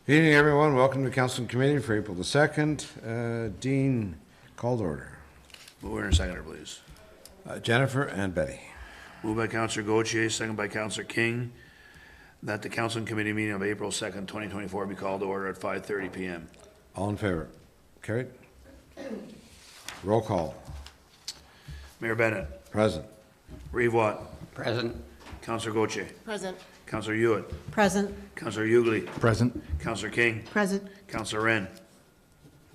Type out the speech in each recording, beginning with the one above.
Good evening, everyone. Welcome to Council Committee for April the 2nd. Dean, called order. Mover and seconder, please. Jennifer and Betty. Moved by Councillor Gauthier, second by Councillor King, that the Council Committee meeting of April 2nd, 2024 be called to order at 5:30 p.m. All in favor? Carried. Roll call. Mayor Bennett. Present. Reeve Watt. Present. Councillor Gauthier. Present. Councillor Hewitt. Present. Councillor Hughley. Present. Councillor King. Present. Councillor Wren.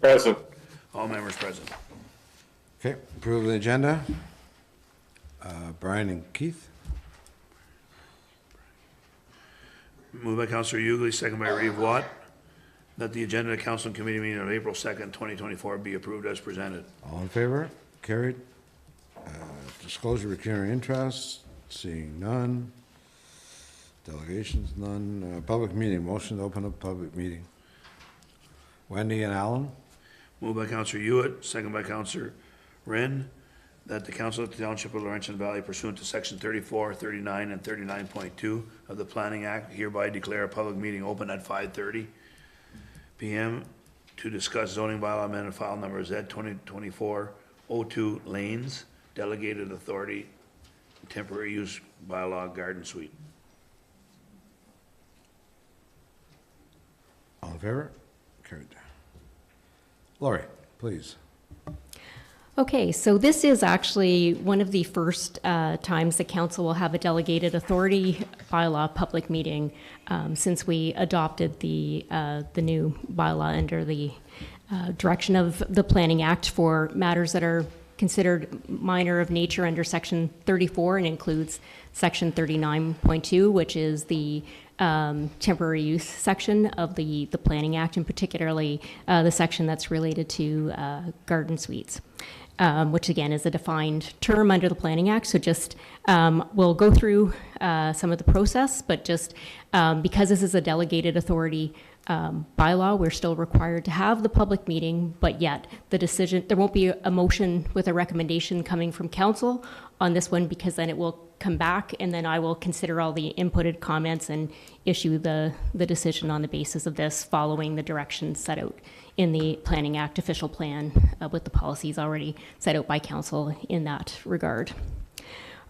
Present. All members present. Okay, approve the agenda. Brian and Keith. Moved by Councillor Hughley, second by Reeve Watt, that the agenda of the Council Committee meeting of April 2nd, 2024 be approved as presented. All in favor? Carried. Disclosure of recurring interest. Seeing none. Delegations, none. Public meeting. Motion to open up public meeting. Wendy and Alan. Moved by Councillor Hewitt, second by Councillor Wren, that the Council of the Township of Laurentian Valley pursuant to Section 34, 39, and 39.2 of the Planning Act hereby declare a public meeting open at 5:30 p.m. to discuss zoning bylaw amendment file number Z 2024-02 Lanes, Delegated Authority, Temporary Use Bylaw Garden Suite. All in favor? Carried. Lori, please. Okay, so this is actually one of the first times the council will have a delegated authority bylaw public meeting since we adopted the new bylaw under the direction of the Planning Act for matters that are considered minor of nature under Section 34 and includes Section 39.2, which is the temporary use section of the Planning Act, and particularly the section that's related to garden suites. Which again is a defined term under the Planning Act. So just we'll go through some of the process, but just because this is a delegated authority bylaw, we're still required to have the public meeting, but yet the decision, there won't be a motion with a recommendation coming from council on this one, because then it will come back and then I will consider all the inputted comments and issue the decision on the basis of this, following the directions set out in the Planning Act official plan with the policies already set out by council in that regard.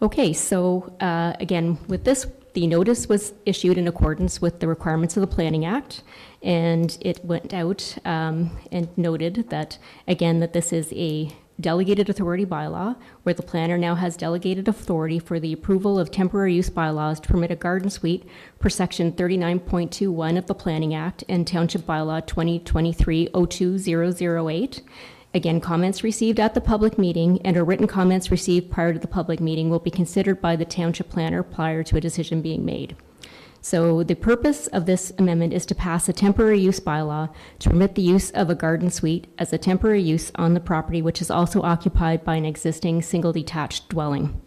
Okay, so again, with this, the notice was issued in accordance with the requirements of the Planning Act, and it went out and noted that, again, that this is a delegated authority bylaw where the planner now has delegated authority for the approval of temporary use bylaws to permit a garden suite per Section 39.21 of the Planning Act and Township Bylaw 2023-02008. Again, comments received at the public meeting and or written comments received prior to the public meeting will be considered by the township planner prior to a decision being made. So the purpose of this amendment is to pass a temporary use bylaw to permit the use of a garden suite as a temporary use on the property which is also occupied by an existing single detached dwelling.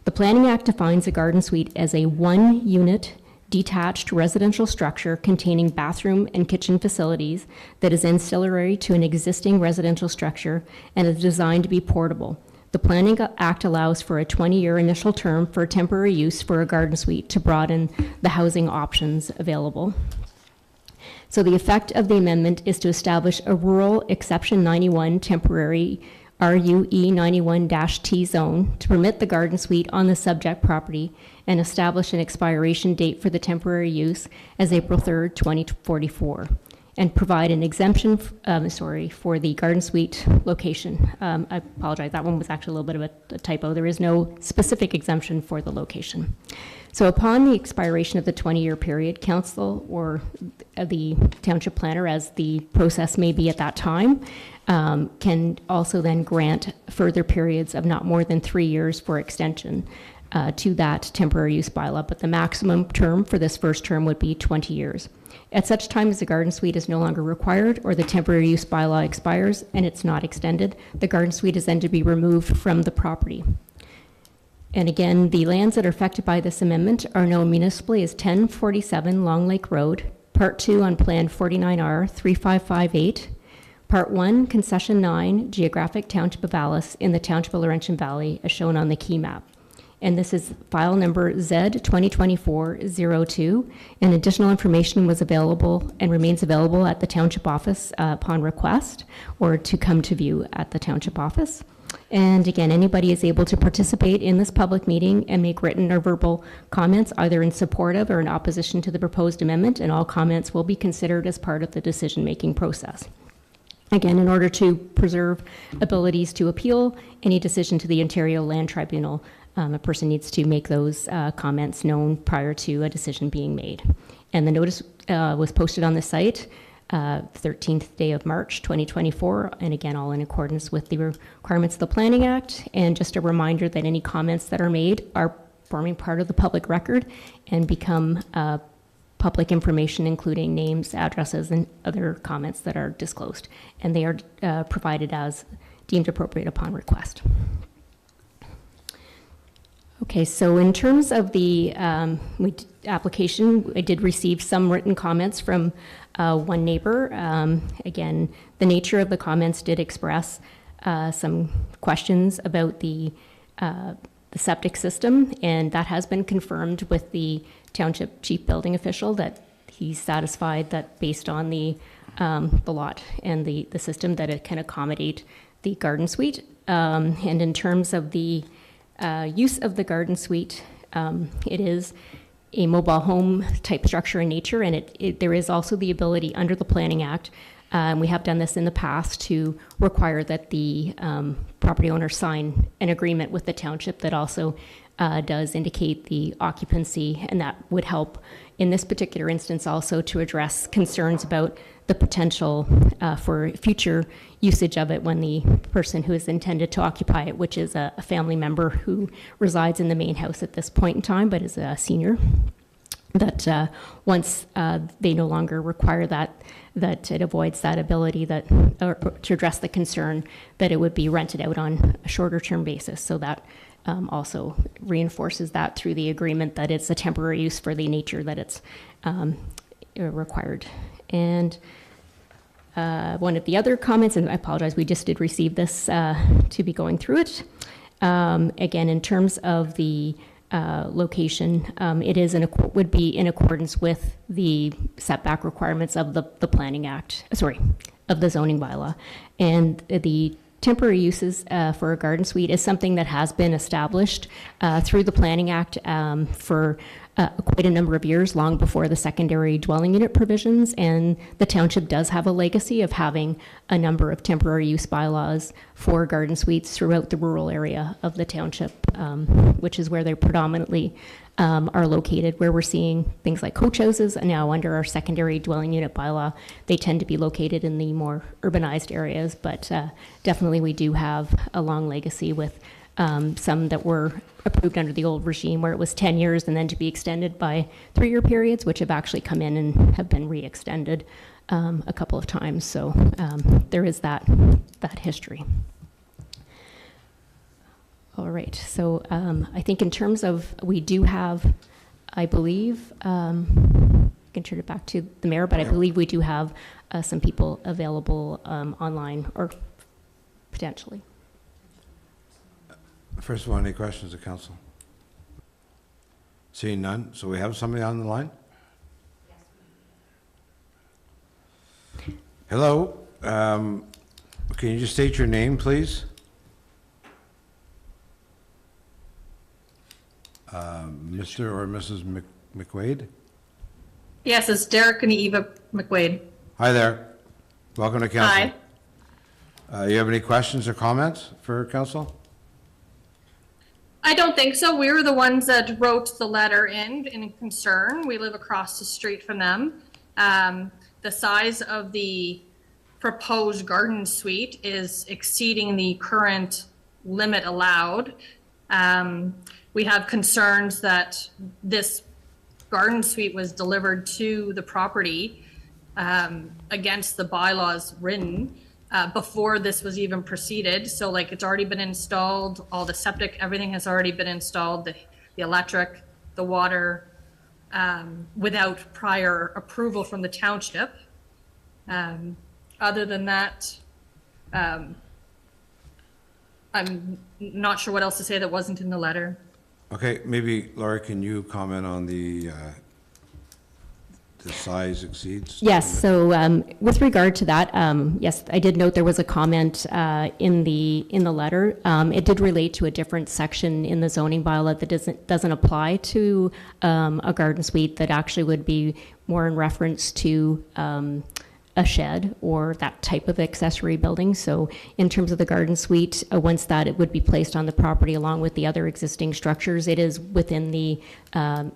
The Planning Act defines a garden suite as a one-unit detached residential structure containing bathroom and kitchen facilities that is ancillary to an existing residential structure and is designed to be portable. The Planning Act allows for a 20-year initial term for temporary use for a garden suite to broaden the housing options available. So the effect of the amendment is to establish a rural exception 91 temporary RUE 91-T zone to permit the garden suite on the subject property and establish an expiration date for the temporary use as April 3rd, 2044. And provide an exemption, for the garden suite location. I apologize, that one was actually a little bit of a typo. There is no specific exemption for the location. So upon the expiration of the 20-year period, council or the township planner, as the process may be at that time, can also then grant further periods of not more than 3 years for extension to that temporary use bylaw, but the maximum term for this first term would be 20 years. At such time as the garden suite is no longer required or the temporary use bylaw expires and it's not extended, the garden suite is then to be removed from the property. And again, the lands that are affected by this amendment are known municipally as 1047 Long Lake Road, Part 2 on Plan 49R 3558, Part 1, Concession 9, Geographic Township of Alice in the Township of Laurentian Valley, as shown on the key map. and this is file number Z 2024-02. And additional information was available and remains available at the Township office upon request, or to come to view at the Township office. And again, anybody is able to participate in this public meeting and make written or verbal comments, either in support of or in opposition to the proposed amendment, and all comments will be considered as part of the decision-making process. Again, in order to preserve abilities to appeal any decision to the Ontario Land Tribunal, a person needs to make those comments known prior to a decision being made. And the notice was posted on the site 13th day of March 2024, and again, all in accordance with the requirements of the Planning Act. And just a reminder that any comments that are made are forming part of the public record and become public information, including names, addresses, and other comments that are disclosed. And they are provided as deemed appropriate upon request. Okay, so in terms of the application, I did receive some written comments from one neighbor. Again, the nature of the comments did express some questions about the septic system, and that has been confirmed with the Township Chief Building Official, that he's satisfied that based on the lot and the system, that it can accommodate the garden suite. And in terms of the use of the garden suite, it is a mobile home type structure in nature, and there is also the ability under the Planning Act, and we have done this in the past, to require that the property owner sign an agreement with the township that also does indicate the occupancy, and that would help in this particular instance also to address concerns about the potential for future usage of it when the person who is intended to occupy it, which is a family member who resides in the main house at this point in time but is a senior, that once they no longer require that it avoids that ability or to address the concern that it would be rented out on a shorter term basis. So that also reinforces that through the agreement that it's a temporary use for the nature that it's required. And one of the other comments, and I apologize, we just did receive this to be going through it. Again, in terms of the location, it is would be in accordance with the setback requirements of the Planning Act, of the zoning bylaw. And the temporary uses for a garden suite is something that has been established through the Planning Act for quite a number of years, long before the secondary dwelling unit provisions, and the township does have a legacy of having a number of temporary use bylaws for garden suites throughout the rural area of the township, which is where they predominantly are located, where we're seeing things like coach houses. Now, under our secondary dwelling unit bylaw, they tend to be located in the more urbanized areas, but definitely we do have a long legacy with some that were approved under the old regime, where it was 10 years and then to be extended by 3-year periods, which have actually come in and have been re-extended a couple of times. So there is that history. All right, so I think in terms of, we do have, I believe, I can turn it back to the mayor, but I believe we do have some people available online, or potentially. First of all, any questions of council? Seeing none, so we have somebody on the line? Hello, can you just state your name, please? Mr. or Mrs. McWade? Yes, it's Derek and Eva McWade. Hi there, welcome to council. Hi. You have any questions or comments for council? I don't think so. We were the ones that wrote the letter in concern. We live across the street from them. The size of the proposed garden suite is exceeding the current limit allowed. We have concerns that this garden suite was delivered to the property against the bylaws written before this was even proceeded. So like, it's already been installed, all the septic, everything has already been installed, the electric, the water, without prior approval from the township. Other than that, I'm not sure what else to say that wasn't in the letter. Okay, maybe, Laurie, can you comment on the size exceeds? Yes, so with regard to that, yes, I did note there was a comment in the letter. It did relate to a different section in the zoning bylaw that doesn't apply to a garden suite, that actually would be more in reference to a shed or that type of accessory building. So in terms of the garden suite, once that it would be placed on the property along with the other existing structures, it is within the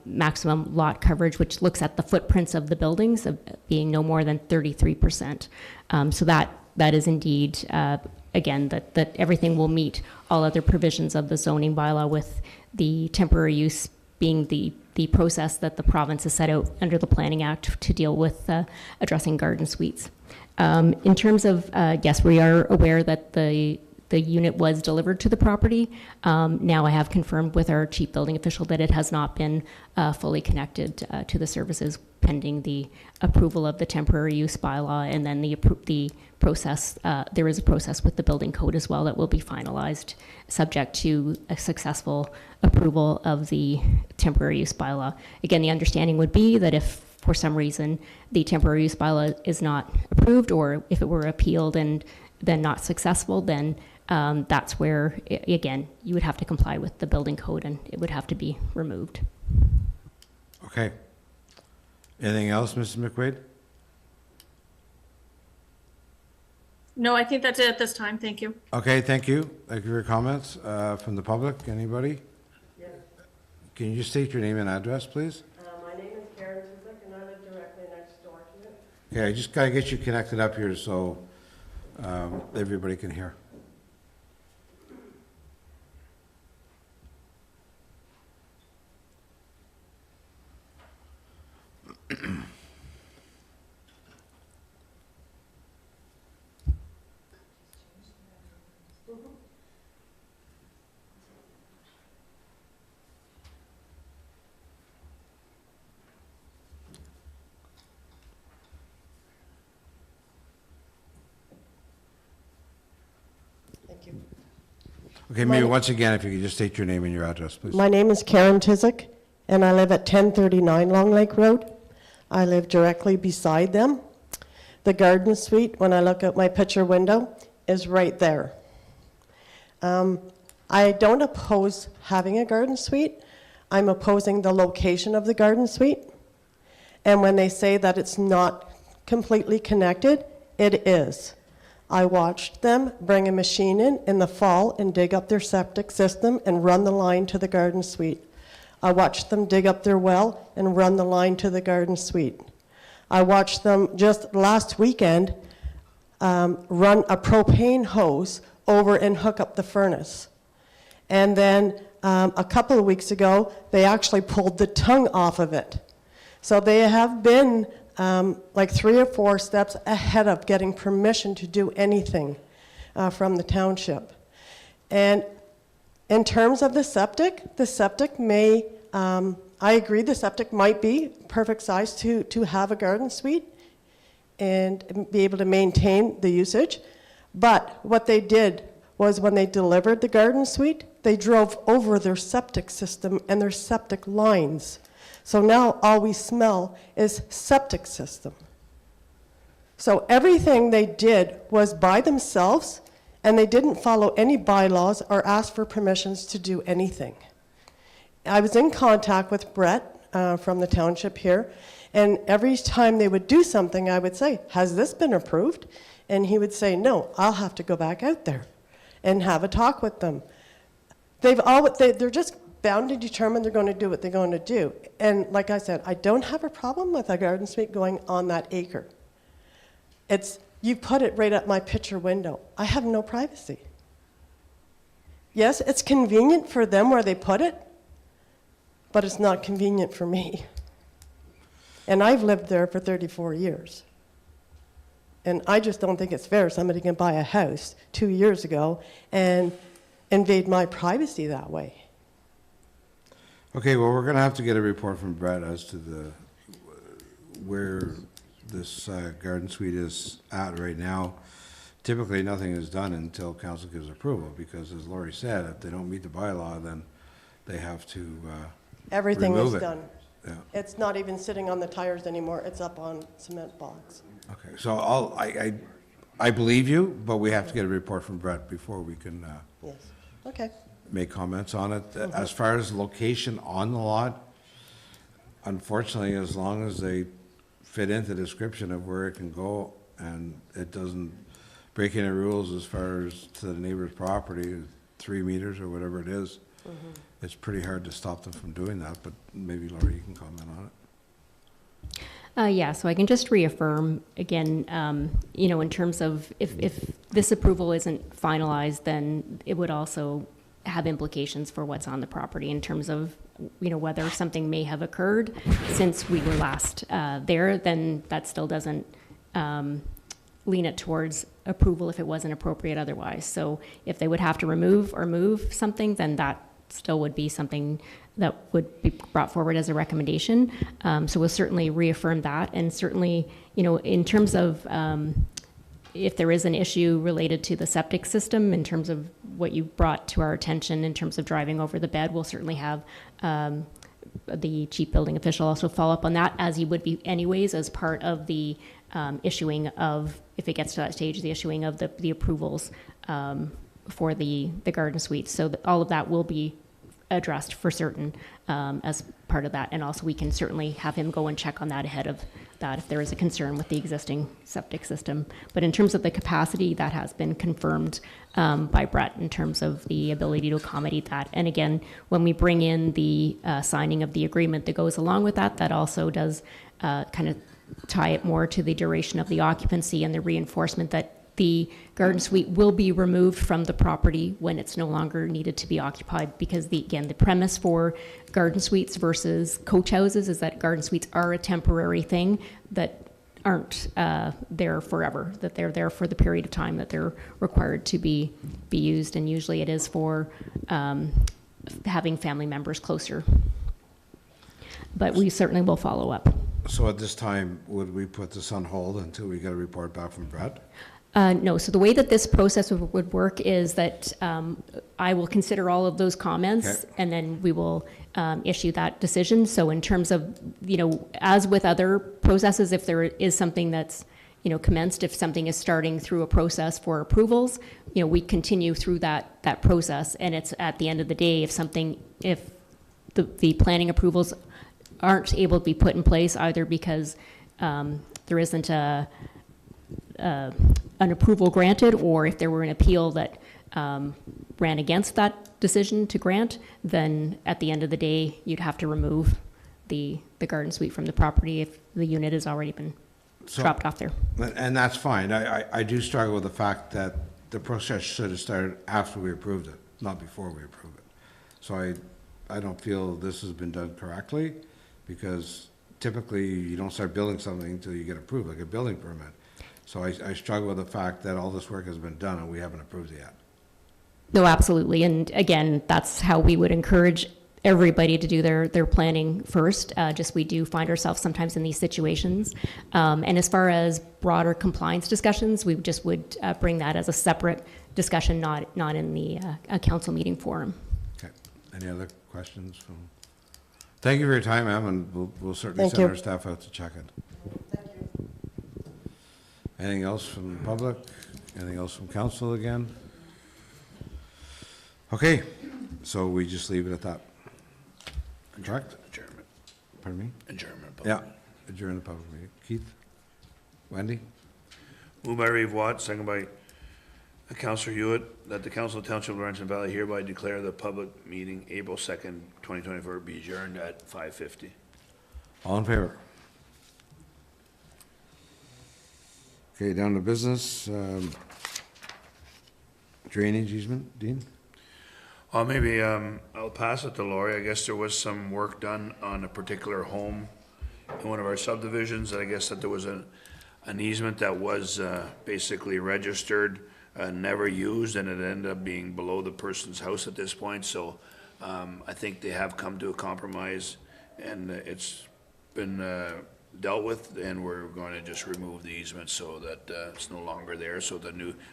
maximum lot coverage, which looks at the footprints of the buildings of being no more than 33%. So that is indeed, again, that everything will meet all other provisions of the zoning bylaw, with the temporary use being the process that the province has set out under the Planning Act to deal with addressing garden suites. In terms of, yes, we are aware that the unit was delivered to the property. Now I have confirmed with our chief building official that it has not been fully connected to the services, pending the approval of the temporary use bylaw, and then the process. There is a process with the building code as well that will be finalized, subject to a successful approval of the temporary use bylaw. Again, the understanding would be that if for some reason the temporary use bylaw is not approved, or if it were appealed and then not successful, then that's where, again, you would have to comply with the building code and it would have to be removed. Okay. Anything else, Mrs. McQuaid? No, I think that's it at this time. Thank you. Okay, thank you. Thank you for your comments. From the public, anybody? Yes. Can you just state your name and address, please? My name is Karen Tizik, and I live directly next door to it. Okay, I just gotta get you connected up here so everybody can hear. Thank you. Okay, maybe once again, if you could just state your name and your address, please. My name is Karen Tizik, and I live at 1039 Long Lake Road. I live directly beside them. The garden suite, when I look out my picture window, is right there. I don't oppose having a garden suite. I'm opposing the location of the garden suite. And when they say that it's not completely connected, it is. I watched them bring a machine in the fall and dig up their septic system and run the line to the garden suite. I watched them dig up their well and run the line to the garden suite. I watched them just last weekend run a propane hose over and hook up the furnace. And then a couple of weeks ago, they actually pulled the tongue off of it. So they have been like 3 or 4 steps ahead of getting permission to do anything from the township. And in terms of the septic may, I agree the septic might be perfect size to have a garden suite and be able to maintain the usage. But what they did was when they delivered the garden suite, they drove over their septic system and their septic lines. So now all we smell is septic system. So everything they did was by themselves, and they didn't follow any bylaws or ask for permissions to do anything. I was in contact with Brett from the township here, and every time they would do something, I would say, has this been approved? And he would say, no, I'll have to go back out there and have a talk with them. They're just bound to determine they're going to do what they're going to do. And like I said, I don't have a problem with a garden suite going on that acre. You put it right at my picture window. I have no privacy. Yes, it's convenient for them where they put it, but it's not convenient for me. And I've lived there for 34 years. And I just don't think it's fair somebody can buy a house 2 years ago and invade my privacy that way. Okay, well, we're gonna have to get a report from Brett as to where this garden suite is at right now. Typically, nothing is done until council gives approval, because as Laurie said, if they don't meet the bylaw, then they have to Everything remove is it. done. Yeah, It's not even sitting on the tires anymore, it's up on cement blocks. okay, so I believe you, but we have to get a report from Brett before we can Yes, okay. make comments on it. As far as location on the lot, unfortunately, as long as they fit into the description of where it can go and it doesn't break any rules as far as to the neighbor's property, 3 meters or whatever it is, it's pretty hard to stop them from doing that, but maybe Laura, you can comment on it. Yeah, so I can just reaffirm again, in terms of if this approval isn't finalized, then it would also have implications for what's on the property in terms of, whether something may have occurred since we were last there, then that still doesn't lean it towards approval if it wasn't appropriate otherwise. So if they would have to remove or move something, then that still would be something that would be brought forward as a recommendation. So we'll certainly reaffirm that. And certainly, in terms of if there is an issue related to the septic system, in terms of what you brought to our attention in terms of driving over the bed, we'll certainly have the chief building official also follow up on that, as he would be anyways, as part of the issuing of, if it gets to that stage, the issuing of the approvals for the garden suites. So all of that will be addressed for certain as part of that. And also we can certainly have him go and check on that ahead of that if there is a concern with the existing septic system. But in terms of the capacity, that has been confirmed by Brett in terms of the ability to accommodate that. And again, when we bring in the signing of the agreement that goes along with that, that also does kind of tie it more to the duration of the occupancy and the reinforcement that the garden suite will be removed from the property when it's no longer needed to be occupied, because the premise for garden suites versus coach houses is that garden suites are a temporary thing that aren't there forever, that they're there for the period of time that they're required to be used, and usually it is for having family members closer. But we certainly will follow up. So at this time, would we put this on hold until we get a report back from Brett? No, so the way that this process would work is that I will consider all of those comments, Okay. and then we will issue that decision. So in terms of, as with other processes, if there is something that's, commenced, if something is starting through a process for approvals, we continue through that process. And it's at the end of the day, if the planning approvals aren't able to be put in place, either because there isn't an approval granted, or if there were an appeal that ran against that decision to grant, then at the end of the day, you'd have to remove the garden suite from the property if the unit has already been dropped off there. And that's fine. I do struggle with the fact that the process should have started after we approved it, not before we approved it. So I don't feel this has been done correctly, because typically you don't start building something until you get approved, like a building permit. So I struggle with the fact that all this work has been done and we haven't approved it yet. No, absolutely. And again, that's how we would encourage everybody to do their planning first. Just we do find ourselves sometimes in these situations. And as far as broader compliance discussions, we just would bring that as a separate discussion, not in the council meeting forum. Okay. Any other questions from? Thank you for your time, ma'am, and we'll certainly Thank send you. our staff out to check it. Anything else from the public? Anything else from council again? Okay, so we just leave it at that. Correct? Adjournment. Pardon me? Adjournment. Yeah, adjourn the public meeting. Keith? Wendy? Moved by Reeve Watt, second by Councillor Hewitt, that the Council of Township of Laurentian Valley hereby declare the public meeting April 2nd, 2024 be adjourned at 5:50. All in favor? Okay, down to business. Drainage easement, Dean? Maybe I'll pass it to Lori. I guess there was some work done on a particular home in one of our subdivisions. I guess that there was an easement that was basically registered, never used, and it ended up being below the person's house at this point. So I think they have come to a compromise, and it's been dealt with, and we're going to just remove the easement so that it's no longer there. So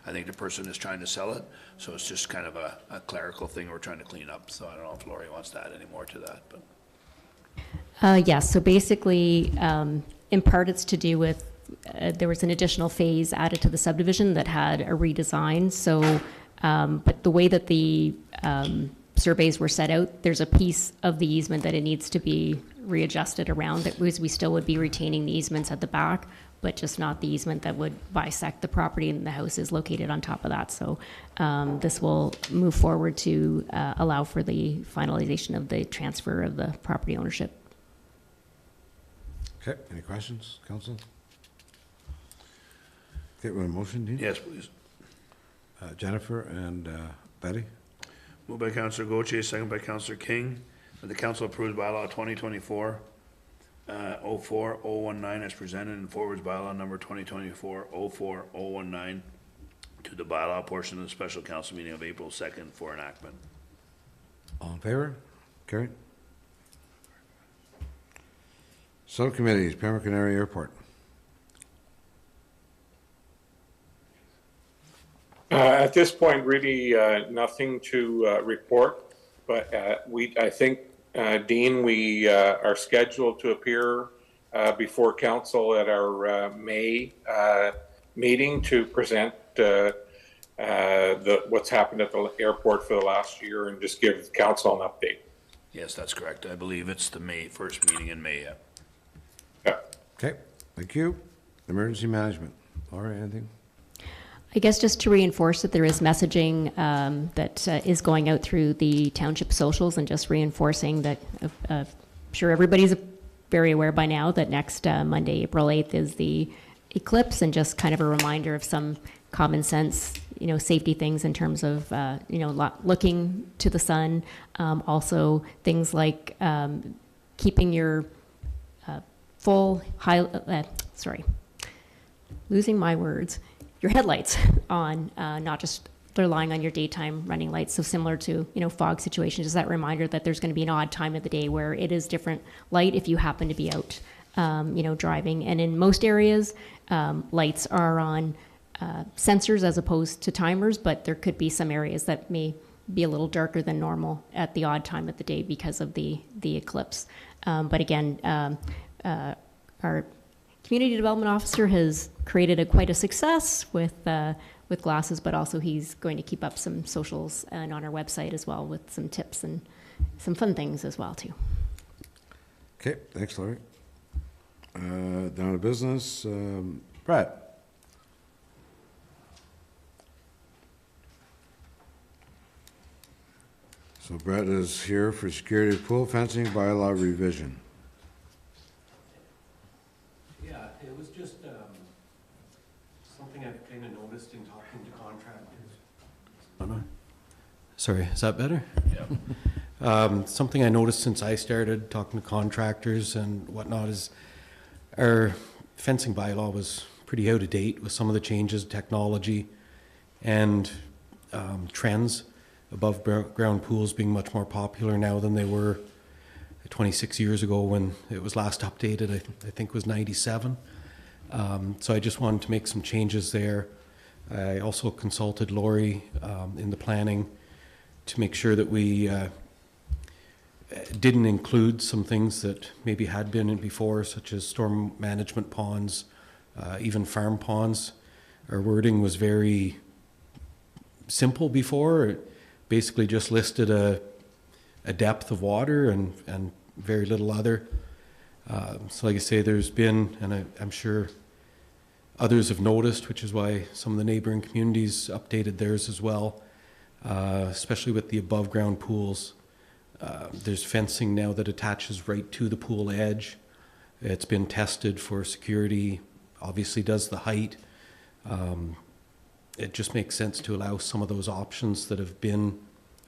I think the person is trying to sell it, so it's just kind of a clerical thing we're trying to clean up. So I don't know if Lori wants to add any more to that, but. Yes, so basically, in part, it's to do with, there was an additional phase added to the subdivision that had a redesign, so, but the way that the surveys were set out, there's a piece of the easement that it needs to be readjusted around, that was, we still would be retaining the easements at the back, but just not the easement that would bisect the property, and the house is located on top of that. So this will move forward to allow for the finalization of the transfer of the property ownership. Okay, any questions, council? Okay, we have a motion, Dean? Yes, please. Jennifer and Betty? Moved by Councillor Gauthier, second by Councillor King, that the council approves bylaw 2024-04019 as presented and forwards bylaw number 2024-04019 to the bylaw portion of the special council meeting of April 2nd for enactment. All in favor? Carried. Subcommittees, Pembroke Area Airport. At this point, really nothing to report, but I think, Dean, we are scheduled to appear before council at our May meeting to present what's happened at the airport for the last year and just give council an update. Yes, that's correct. I believe it's the first meeting in May. Yeah. Okay, thank you. Emergency management. Laura, anything? I guess just to reinforce that there is messaging that is going out through the township socials, and just reinforcing that I'm sure everybody's very aware by now that next Monday, April 8th, is the eclipse, and just kind of a reminder of some common sense, safety things in terms of, looking to the sun. Also things like keeping your your headlights on, not just relying on your daytime running lights. So similar to, fog situations, just that reminder that there's going to be an odd time of the day where it is different light if you happen to be out, driving. And in most areas, lights are on sensors as opposed to timers, but there could be some areas that may be a little darker than normal at the odd time of the day because of the eclipse. But again, our community development officer has created quite a success with glasses, but also he's going to keep up some socials and on our website as well with some tips and some fun things as well too. Okay, thanks, Laurie. Down to business, Brad. So Brett is here for security pool fencing bylaw revision. Yeah, it was just something I've kind of noticed in talking to contractors. Oh, no. Sorry, is that better? Yeah. Something I noticed since I started talking to contractors and whatnot is our fencing bylaw was pretty out of date with some of the changes, technology, and trends. Above ground pools being much more popular now than they were 26 years ago when it was last updated. I think it was 97. So I just wanted to make some changes there. I also consulted Lori in the planning to make sure that we didn't include some things that maybe had been in before, such as storm management ponds, even farm ponds. Our wording was very simple before. It basically just listed a depth of water and very little other. So like I say, there's been, and I'm sure others have noticed, which is why some of the neighboring communities updated theirs as well, especially with the above ground pools. There's fencing now that attaches right to the pool edge. It's been tested for security, obviously does the height. It just makes sense to allow some of those options that have been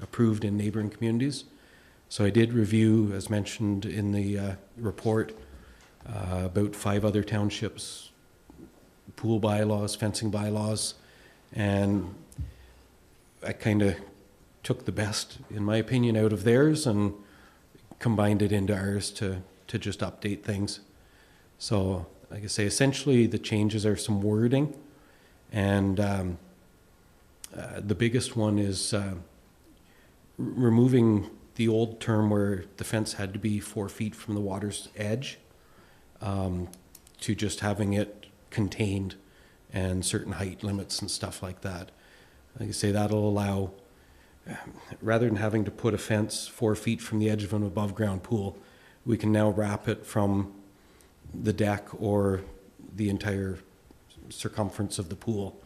approved in neighboring communities. So I did review, as mentioned in the report, about 5 other townships, pool bylaws, fencing bylaws, and I kind of took the best, in my opinion, out of theirs and combined it into ours to just update things. So, like I say, essentially the changes are some wording, and the biggest one is removing the old term where the fence had to be 4 feet from the water's edge, to just having it contained and certain height limits and stuff like that. Like I say, that'll allow, rather than having to put a fence 4 feet from the edge of an above-ground pool, we can now wrap it from the deck or the entire circumference of the pool,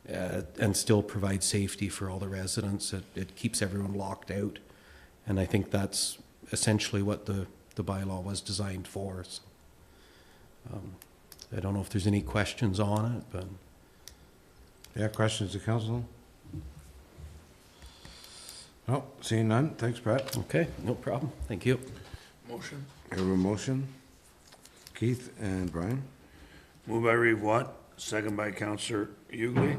and still provide safety for all the residents. It keeps everyone locked out, and I think that's essentially what the bylaw was designed for. So, I don't know if there's any questions on it, but... Yeah, questions to council? No, seeing none. Thanks, Brett. Okay, no problem. Thank you. Motion? We have a motion. Keith and Brian. Moved by Reeve Watt, second by Counselor Hughley,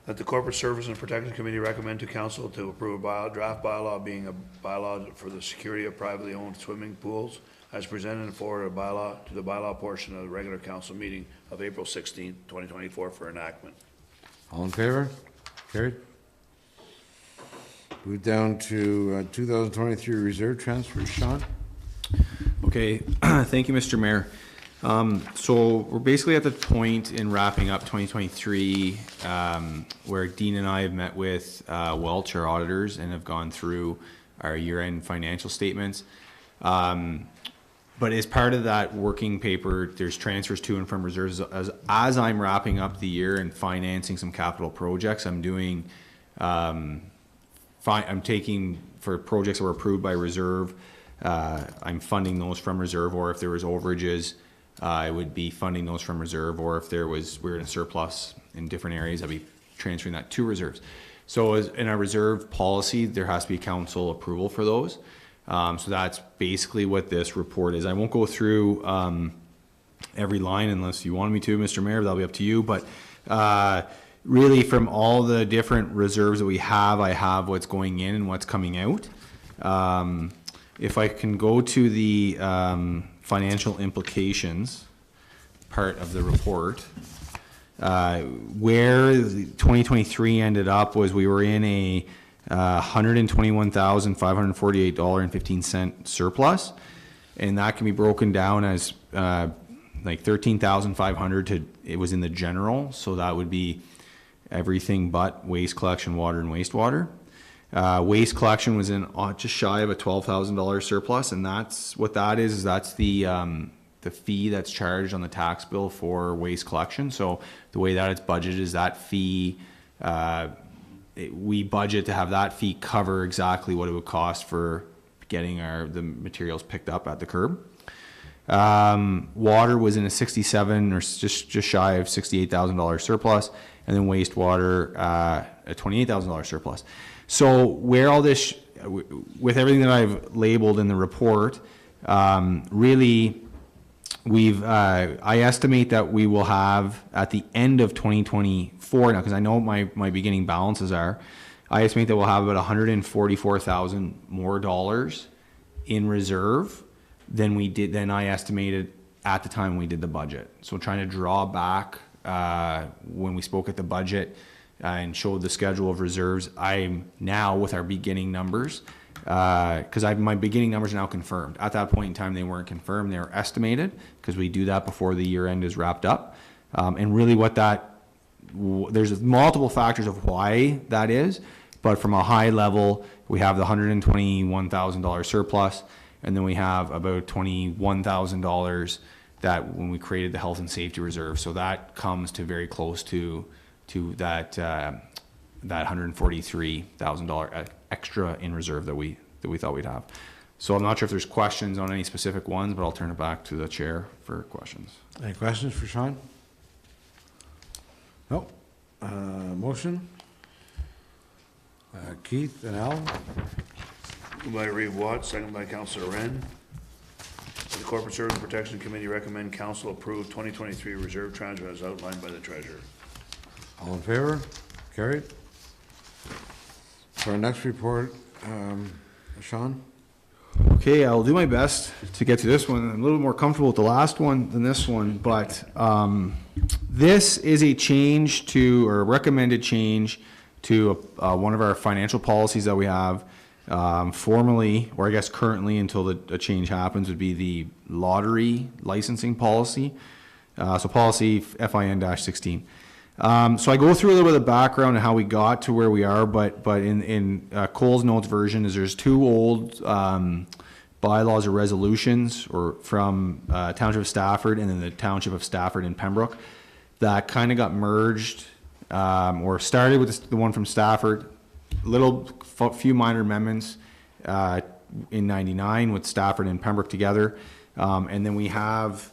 that the Corporate Service and Protection Committee recommend to council to approve a draft bylaw being a bylaw for the security of privately owned swimming pools as presented and forward to the bylaw portion of the regular council meeting of April 16, 2024 for enactment. All in favor? Carried. Move down to 2023 reserve transfers. Sean? Okay, thank you, Mr. Mayor. So we're basically at the point in wrapping up 2023 where Dean and I have met with Welch, our auditors, and have gone through our year-end financial statements. But as part of that working paper, there's transfers to and from reserves. As I'm wrapping up the year and financing some capital projects, I'm doing, I'm taking for projects that were approved by reserve, I'm funding those from reserve, or if there was overages, I would be funding those from reserve, or if we're in a surplus in different areas, I'd be transferring that to reserves. So as in our reserve policy, there has to be council approval for those. So that's basically what this report is. I won't go through every line unless you want me to, Mr. Mayor, that'll be up to you. But really from all the different reserves that we have, I have what's going in and what's coming out. If I can go to the financial implications part of the report, where 2023 ended up was we were in a $121,548.15 surplus, and that can be broken down as like $13,500 to, it was in the general, so that would be everything but waste collection, water, and wastewater. Waste collection was in just shy of a $12,000 surplus, and that's what that is that's the fee that's charged on the tax bill for waste collection. So the way that it's budgeted is that fee, we budget to have that fee cover exactly what it would cost for getting the materials picked up at the curb. Water was in a 67 or just shy of $68,000 surplus, and then wastewater a $28,000 surplus. So where all this, with everything that I've labeled in the report, really I estimate that we will have at the end of 2024 now, because I know my beginning balances are, I estimate that we'll have about $144,000 more dollars in reserve than I estimated at the time we did the budget. So trying to draw back when we spoke at the budget and showed the schedule of reserves, I'm now with our beginning numbers, because my beginning numbers are now confirmed. At that point in time, they weren't confirmed, they were estimated, because we do that before the year end is wrapped up. And really there's multiple factors of why that is, but from a high level, we have the $121,000 surplus, and then we have about $21,000 that when we created the health and safety reserve. So that comes to very close to that $143,000 extra in reserve that we thought we'd have. So I'm not sure if there's questions on any specific ones, but I'll turn it back to the chair for questions. Any questions for Sean? No. Motion? Keith and Al? Moved by Reeve Watt, second by Counselor Wren. The Corporate Service and Protection Committee recommend council approve 2023 reserve transfer as outlined by the treasurer. All in favor? Carried. For our next report, Sean? Okay, I'll do my best to get to this one. I'm a little more comfortable with the last one than this one, but this is a change to, or a recommended change to one of our financial policies that we have. Formerly, or I guess currently until a change happens, would be the lottery licensing policy. So policy FIN-16. So I go through a little bit of the background and how we got to where we are, but in Cole's notes version is there's two old bylaws or resolutions or from Township of Stafford and then the Township of Stafford and Pembroke that kind of got merged or started with the one from Stafford, few minor amendments in 99 with Stafford and Pembroke together. And then we have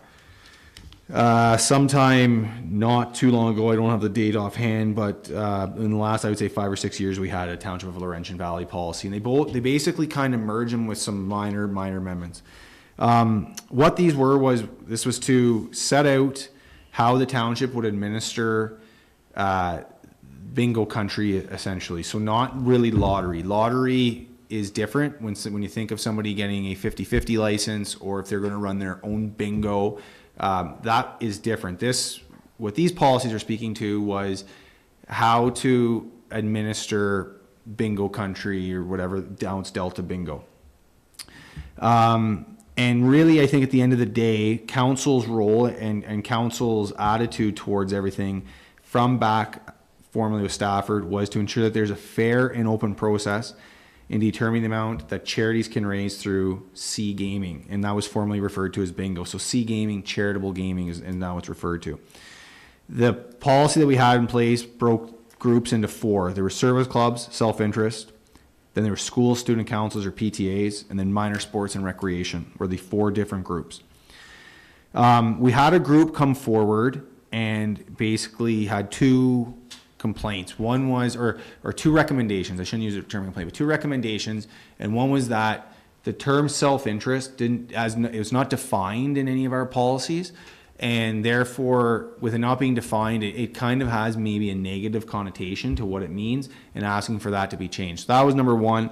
sometime not too long ago, I don't have the date offhand, but in the last, I would say 5 or 6 years, we had a Township of Laurentian Valley policy, and they basically kind of merge them with some minor amendments. What these were this was to set out how the township would administer bingo country, essentially. So not really lottery. Lottery is different when you think of somebody getting a 50-50 license or if they're going to run their own bingo. That is different. What these policies are speaking to was how to administer bingo country or whatever, Downs Delta bingo. And really, I think at the end of the day, council's role and council's attitude towards everything from back formerly with Stafford was to ensure that there's a fair and open process in determining the amount that charities can raise through C gaming, and that was formerly referred to as bingo. So C gaming, charitable gaming is now it's referred to. The policy that we had in place broke groups into four. There were service clubs, self-interest, then there were school student councils or PTAs, and then minor sports and recreation were the four different groups. We had a group come forward and basically had two complaints. One was, or two recommendations. I shouldn't use the term complaint, but two recommendations. And one was that the term self-interest it was not defined in any of our policies, and therefore, with it not being defined, it kind of has maybe a negative connotation to what it means, and asking for that to be changed. So that was number one.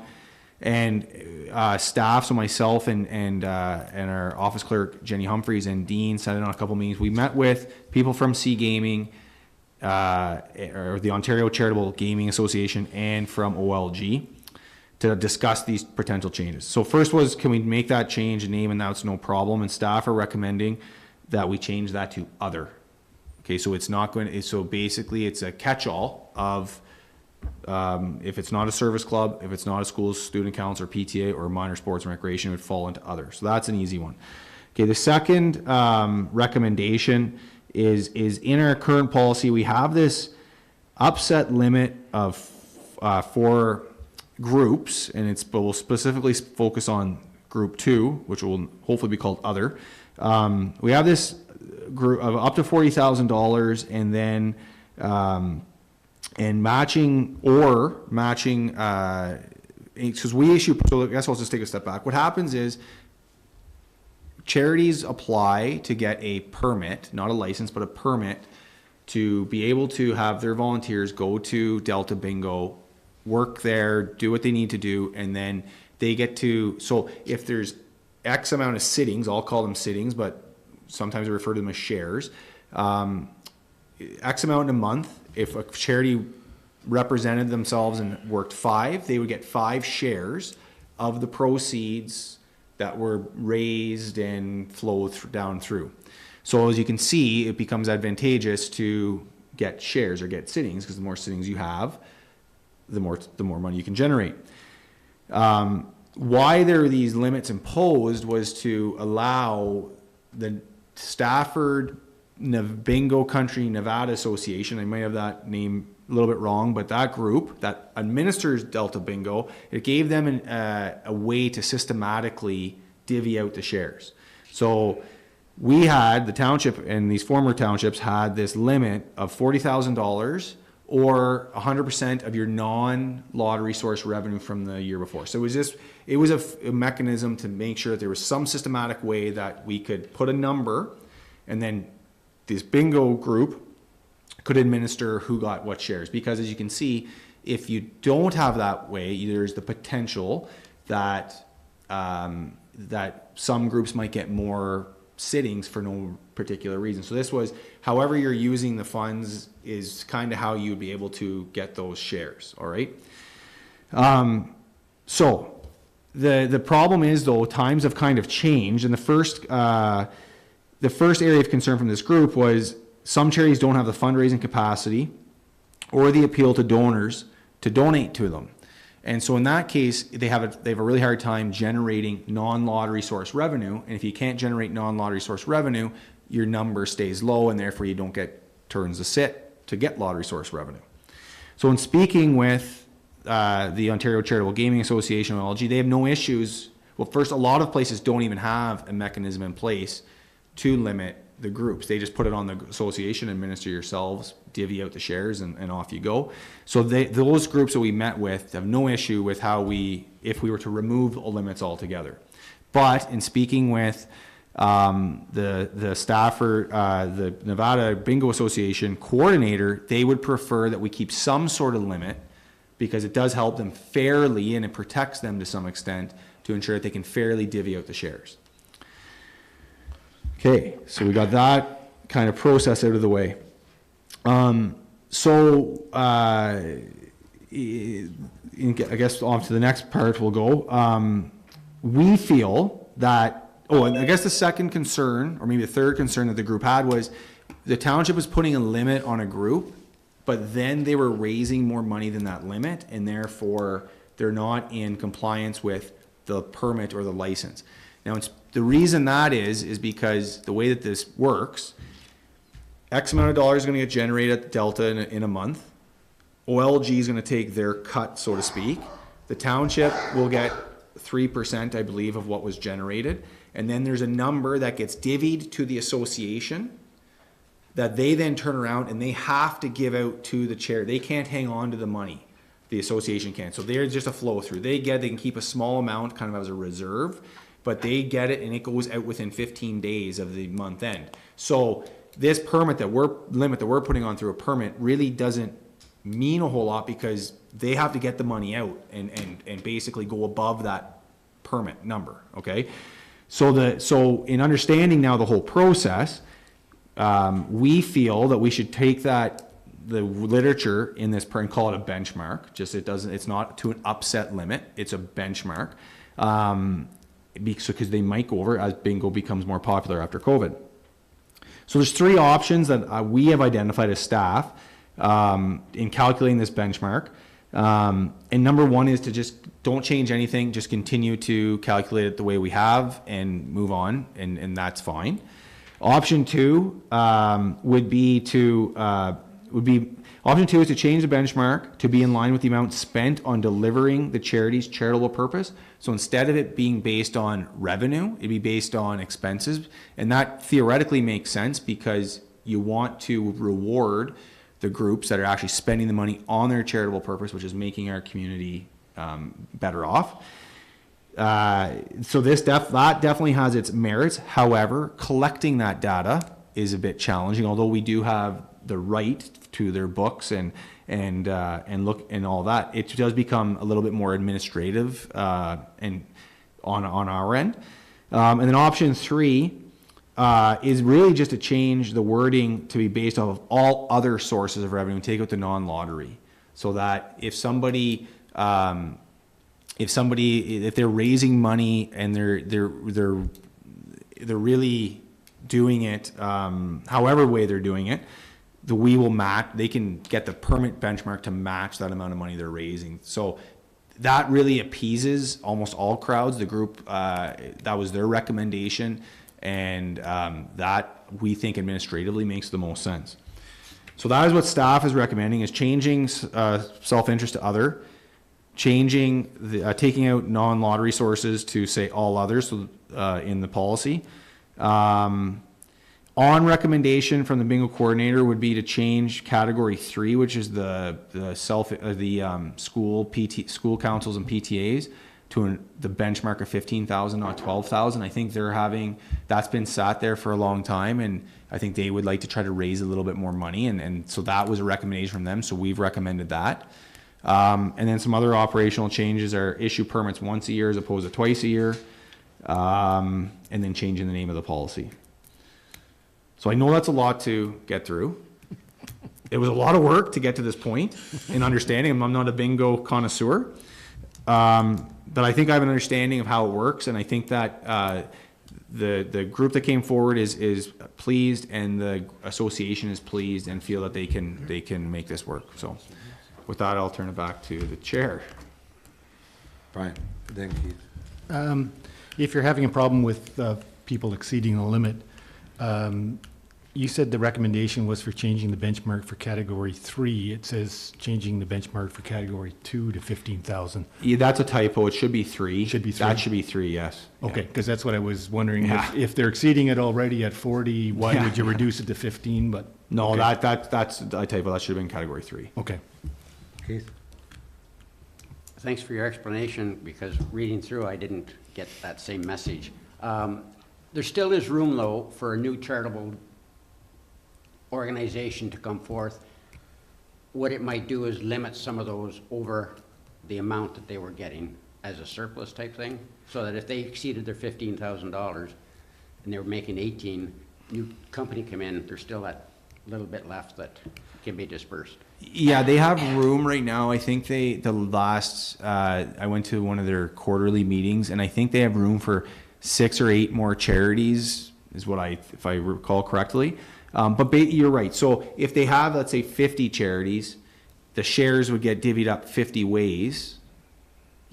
And staff, so myself and our office clerk Jenny Humphreys and Dean sat in on a couple meetings. We met with people from C Gaming, or the Ontario Charitable Gaming Association, and from OLG to discuss these potential changes. So first was, can we make that change in name, and that's no problem, and staff are recommending that we change that to other. Okay, so it's not going to, so basically it's a catch-all of if it's not a service club, if it's not a school student council or PTA or minor sports and recreation, it would fall into other. So that's an easy one. Okay, the second recommendation is in our current policy, we have this upset limit of 4 groups, and we'll specifically focus on group 2, which will hopefully be called other. We have this group of up to $40,000, and then and matching, because we issue, so I guess I'll just take a step back. What happens is charities apply to get a permit, not a license, but a permit to be able to have their volunteers go to Delta Bingo, work there, do what they need to do, and then they get to, so if there's X amount of sittings, I'll call them sittings, but sometimes I refer to them as shares, X amount in a month. If a charity represented themselves and worked 5, they would get 5 shares of the proceeds that were raised and flowed down through. So as you can see, it becomes advantageous to get shares or get sittings, because the more sittings you have, the more money you can generate. Why there are these limits imposed was to allow the Stafford Bingo Country Nevada Association, I might have that name a little bit wrong, but that group that administers Delta Bingo, it gave them a way to systematically divvy out the shares. So we had, the township and these former townships had this limit of $40,000 or 100% of your non-lottery source revenue from the year before. So it was a mechanism to make sure that there was some systematic way that we could put a number, and then this bingo group could administer who got what shares. Because as you can see, if you don't have that way, there's the potential that that some groups might get more sittings for no particular reason. So this was, however you're using the funds is kind of how you'd be able to get those shares, all right? So the problem is, though, times have kind of changed, and the first area of concern from this group was some charities don't have the fundraising capacity or the appeal to donors to donate to them. And so in that case, they have a really hard time generating non-lottery source revenue. And if you can't generate non-lottery source revenue, your number stays low, and therefore you don't get turns to sit to get lottery source revenue. So in speaking with the Ontario Charitable Gaming Association, OLG, they have no issues. Well, first, a lot of places don't even have a mechanism in place to limit the groups. They just put it on the association, administer yourselves, divvy out the shares, and off you go. So those groups that we met with have no issue with if we were to remove the limits altogether. But in speaking with the staffer, the Nevada Bingo Association coordinator, they would prefer that we keep some sort of limit, because it does help them fairly, and it protects them to some extent to ensure that they can fairly divvy out the shares. Okay, so we got that kind of process out of the way. I guess on to the next part we'll go. We feel that, and I guess the second concern, or maybe the third concern that the group had, was the township was putting a limit on a group, but then they were raising more money than that limit, and therefore they're not in compliance with the permit or the license. Now, the reason that is because the way that this works, X amount of dollars is going to get generated at Delta in a month. OLG is going to take their cut, so to speak. The township will get 3%, I believe, of what was generated. And then there's a number that gets divvied to the association that they then turn around and they have to give out to the chair. They can't hang on to the money. The association can. So they're just a flow through. They can keep a small amount kind of as a reserve, but they get it and it goes out within 15 days of the month end. So this limit that we're putting on through a permit really doesn't mean a whole lot, because they have to get the money out and basically go above that permit number. Okay. So in understanding now the whole process, we feel that we should take the literature in this and call it a benchmark. It's not to an upset limit. It's a benchmark. Because they might go over as bingo becomes more popular after COVID. So there's three options that we have identified as staff in calculating this benchmark. And number one is to just don't change anything, just continue to calculate it the way we have and move on, and that's fine. Option two Option two is to change the benchmark to be in line with the amount spent on delivering the charity's charitable purpose. So instead of it being based on revenue, it'd be based on expenses. And that theoretically makes sense, because you want to reward the groups that are actually spending the money on their charitable purpose, which is making our community better off. So that definitely has its merits. However, collecting that data is a bit challenging, although we do have the right to their books and look and all that. It does become a little bit more administrative and on our end. And then option three is really just to change the wording to be based off of all other sources of revenue and take out the non-lottery, so that if they're raising money and they're really doing it however way they're doing it, they can get the permit benchmark to match that amount of money they're raising. So that really appeases almost all crowds. The group, that was their recommendation, and that we think administratively makes the most sense. So that is what staff is recommending, is changing self-interest to other, changing taking out non-lottery sources to say all others in the policy. On recommendation from the bingo coordinator would be to change category 3, which is the school councils and PTAs, to the benchmark of 15,000, not 12,000. I think that's been sat there for a long time, and I think they would like to try to raise a little bit more money, and so that was a recommendation from them. So we've recommended that. And then some other operational changes are issue permits once a year as opposed to twice a year. And then changing the name of the policy. So I know that's a lot to get through. It was a lot of work to get to this point in understanding. I'm not a bingo connoisseur. But I think I have an understanding of how it works, and I think that the group that came forward is pleased, and the association is pleased, and feel that they can make this work. So, with that, I'll turn it back to the chair. Brian, then Keith. If you're having a problem with people exceeding the limit, you said the recommendation was for changing the benchmark for category 3. It says changing the benchmark for category 2 to 15,000. Yeah, that's a typo. It should be 3. Should be 3? That should be 3, yes. Okay, because that's what I was wondering. Yeah. If they're exceeding it already at 40, why Yeah. would you reduce it to 15? But No, okay. that's a typo. That should have been category 3. Okay. Keith? Thanks for your explanation, because reading through, I didn't get that same message. There still is room, though, for a new charitable organization to come forth. What it might do is limit some of those over the amount that they were getting as a surplus type thing, so that if they exceeded their $15,000 and they were making 18, new company come in, there's still that little bit left that can be dispersed. Yeah, they have room right now. I think I went to one of their quarterly meetings, and I think they have room for 6 or 8 more charities, is what if I recall correctly. But you're right. So if they have, let's say, 50 charities, the shares would get divvied up 50 ways,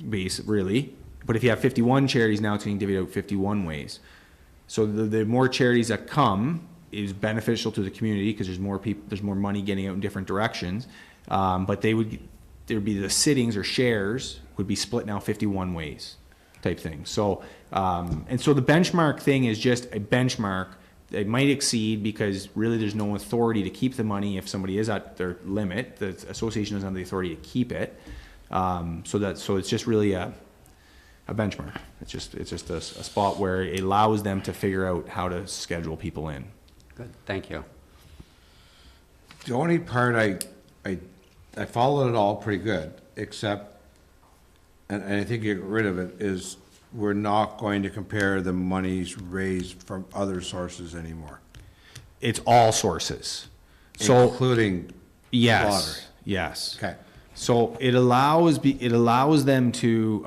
really. But if you have 51 charities now, it's getting divvied out 51 ways. So the more charities that come is beneficial to the community, because there's more people, there's more money getting out in different directions. But there would be the sittings or shares would be split now 51 ways, type thing. So and so the benchmark thing is just a benchmark. It might exceed, because really there's no authority to keep the money if somebody is at their limit. The association doesn't have the authority to keep it. So it's just really a benchmark. It's just a spot where it allows them to figure out how to schedule people in. Good, thank you. The only part I followed it all pretty good, except, and I think you get rid of it, is we're not going to compare the monies raised from other sources anymore, It's all sources. So including yes, lottery. yes. Okay. So it allows them to,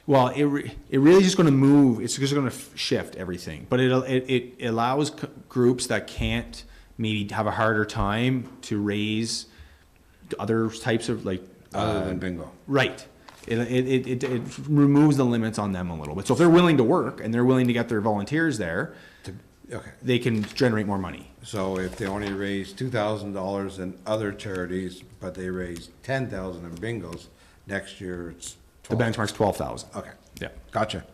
well, it really is just going to move. It's just going to shift everything. But it allows groups that can't maybe have a harder time to raise other types of Other than bingo. right. It removes the limits on them a little bit. So if they're willing to work and they're willing to get their volunteers there, Okay. they can generate more money. So if they only raise $2,000 in other charities, but they raise $10,000 in bingos, next year it's The 12. benchmark's 12,000. Okay. Yeah. Gotcha.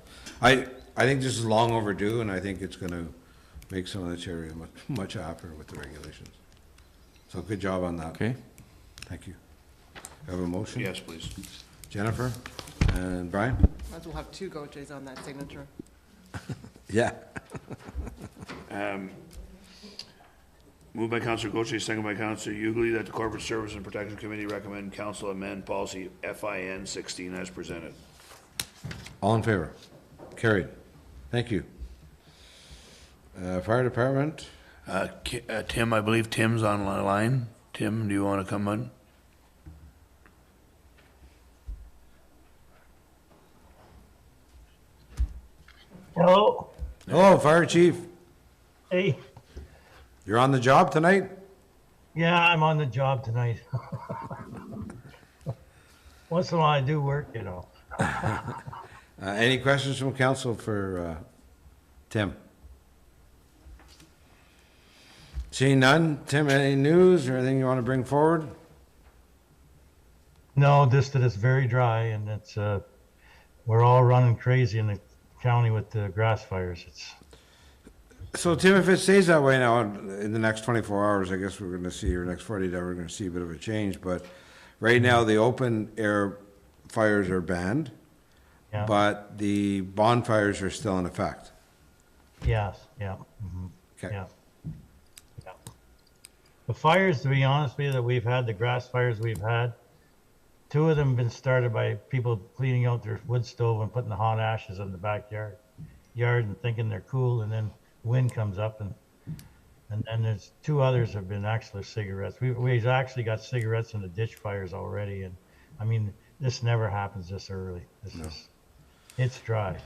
I think this is long overdue, and I think it's gonna make some of the charities much happier with the regulations. So good job on that. Okay. Thank you. Have a motion? Yes, please. Jennifer and Brian? Might as well have 2 Goches on that signature. Yeah. Moved by Councillor Goche, second by Councillor Ugly, that the Corporate Service and Protection Committee recommend council amend policy FIN 16 as presented. All in favor? Carried. Thank you. Fire Department? Tim, I believe Tim's on the line. Tim, do you want to come on? Hello. Hello, Fire Chief. Hey. You're on the job tonight? Yeah, I'm on the job tonight. Once in a while I do work, you know. Any questions from council for Tim? Seeing none. Tim, any news or anything you want to bring forward? No, just that it's very dry and it's, we're all running crazy in the county with the grass fires. So Tim, if it stays that way now in the next 24 hours, I guess we're going to see, or next 48 hours, we're going to see a bit of a change. But right now, the open air fires are banned, Yeah. but the bonfires are still in effect. Yes, yeah. Mhm. Okay. Yeah. Yeah. The fires, to be honest with you, that we've had, the grass fires we've had, two of them been started by people cleaning out their wood stove and putting the hot ashes in the backyard and thinking they're cool, and then wind comes up and then there's two others have been actually cigarettes. We've actually got cigarettes in the ditch fires already, and I mean, this never happens this early. It's dry.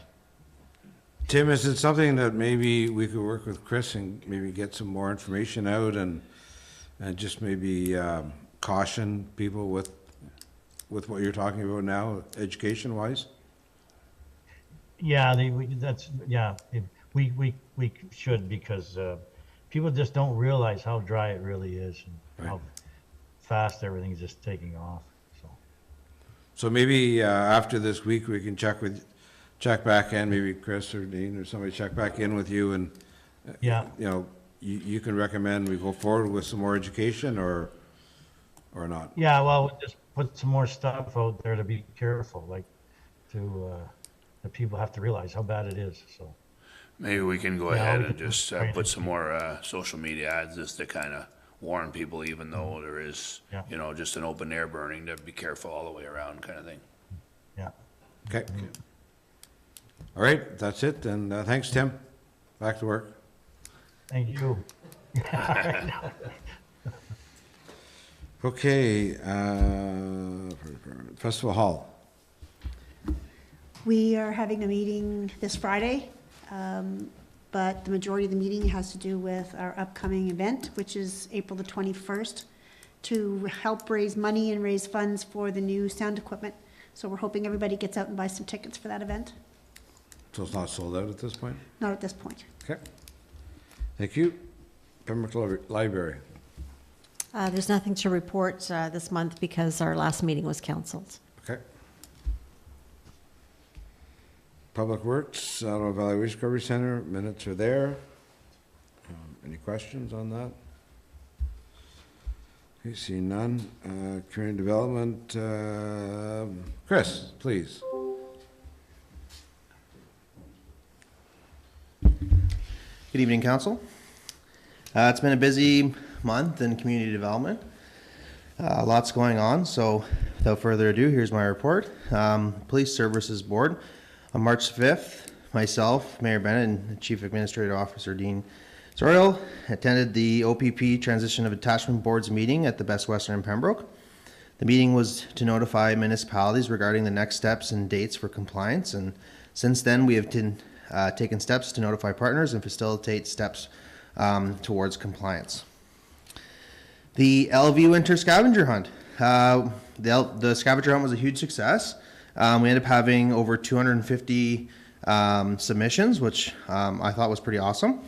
Tim, is it something that maybe we could work with Chris and maybe get some more information out and just maybe caution people with what you're talking about now, education-wise? Yeah, we should, because people just don't realize how dry it really is and how fast everything's just taking off. So maybe after this week, we can check back in, maybe Chris or Dean or somebody check back in with you, and you can recommend we go forward with some more education or not. Yeah, well, we'll just put some more stuff out there to be careful, like the people have to realize how bad it is. So Maybe we can go ahead and just put some more social media ads just to kind of warn people, even though there is, just an open air burning, to be careful all the way around, kind of thing. Yeah. Okay. All right, that's it, and thanks, Tim. Back to work. Thank you. Okay, Festival Hall. We are having a meeting this Friday, but the majority of the meeting has to do with our upcoming event, which is April the 21st, to help raise money and raise funds for the new sound equipment. So we're hoping everybody gets out and buys some tickets for that event. So it's not sold out at this point? Not at this point. Okay. Thank you. Pembroke Library. There's nothing to report this month because our last meeting was canceled. Okay. Public Works, Ottawa Valley Waste Recovery Center, minutes are there. Any questions on that? Okay, see none. Community Development, Chris, please. Good evening, Council. It's been a busy month in community development. Lots going on, so without further ado, here's my report. Police Services Board. On March 5th, myself, Mayor Bennett, and Chief Administrative Officer Dean Zoriel attended the OPP Transition of Attachment Board's meeting at the Best Western in Pembroke. The meeting was to notify municipalities regarding the next steps and dates for compliance, and since then we have taken steps to notify partners and facilitate steps towards compliance. The LV Winter Scavenger Hunt. The scavenger hunt was a huge success. We ended up having over 250 submissions, which I thought was pretty awesome.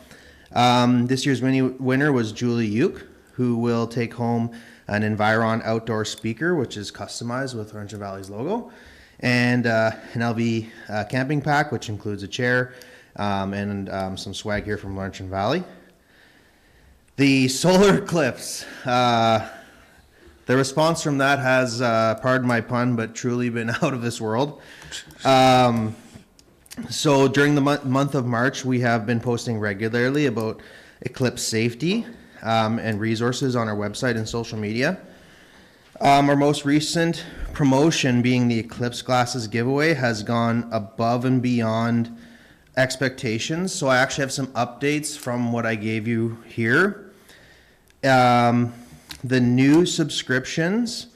This year's winner was Julie Uke, who will take home an Environ outdoor speaker, which is customized with Laurentian Valley's logo, and an LV camping pack, which includes a chair and some swag here from Laurentian Valley. The solar eclipse. The response from that has, pardon my pun, but truly been out of this world. So during the month of March, we have been posting regularly about eclipse safety and resources on our website and social media. Our most recent promotion, being the Eclipse Glasses giveaway, has gone above and beyond expectations. So I actually have some updates from what I gave you here. The new subscriptions,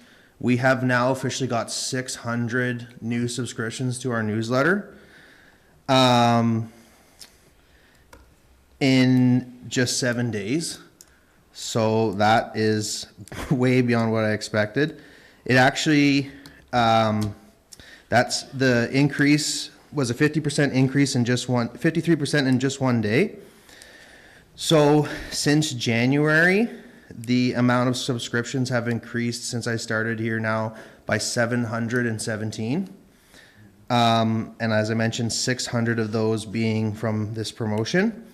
we have now officially got 600 new subscriptions to our newsletter in just 7 days. So that is way beyond what I expected. It actually, that's the increase was a 50% increase in 53% in just 1 day. So since January, the amount of subscriptions have increased since I started here now by 717. And as I mentioned, 600 of those being from this promotion.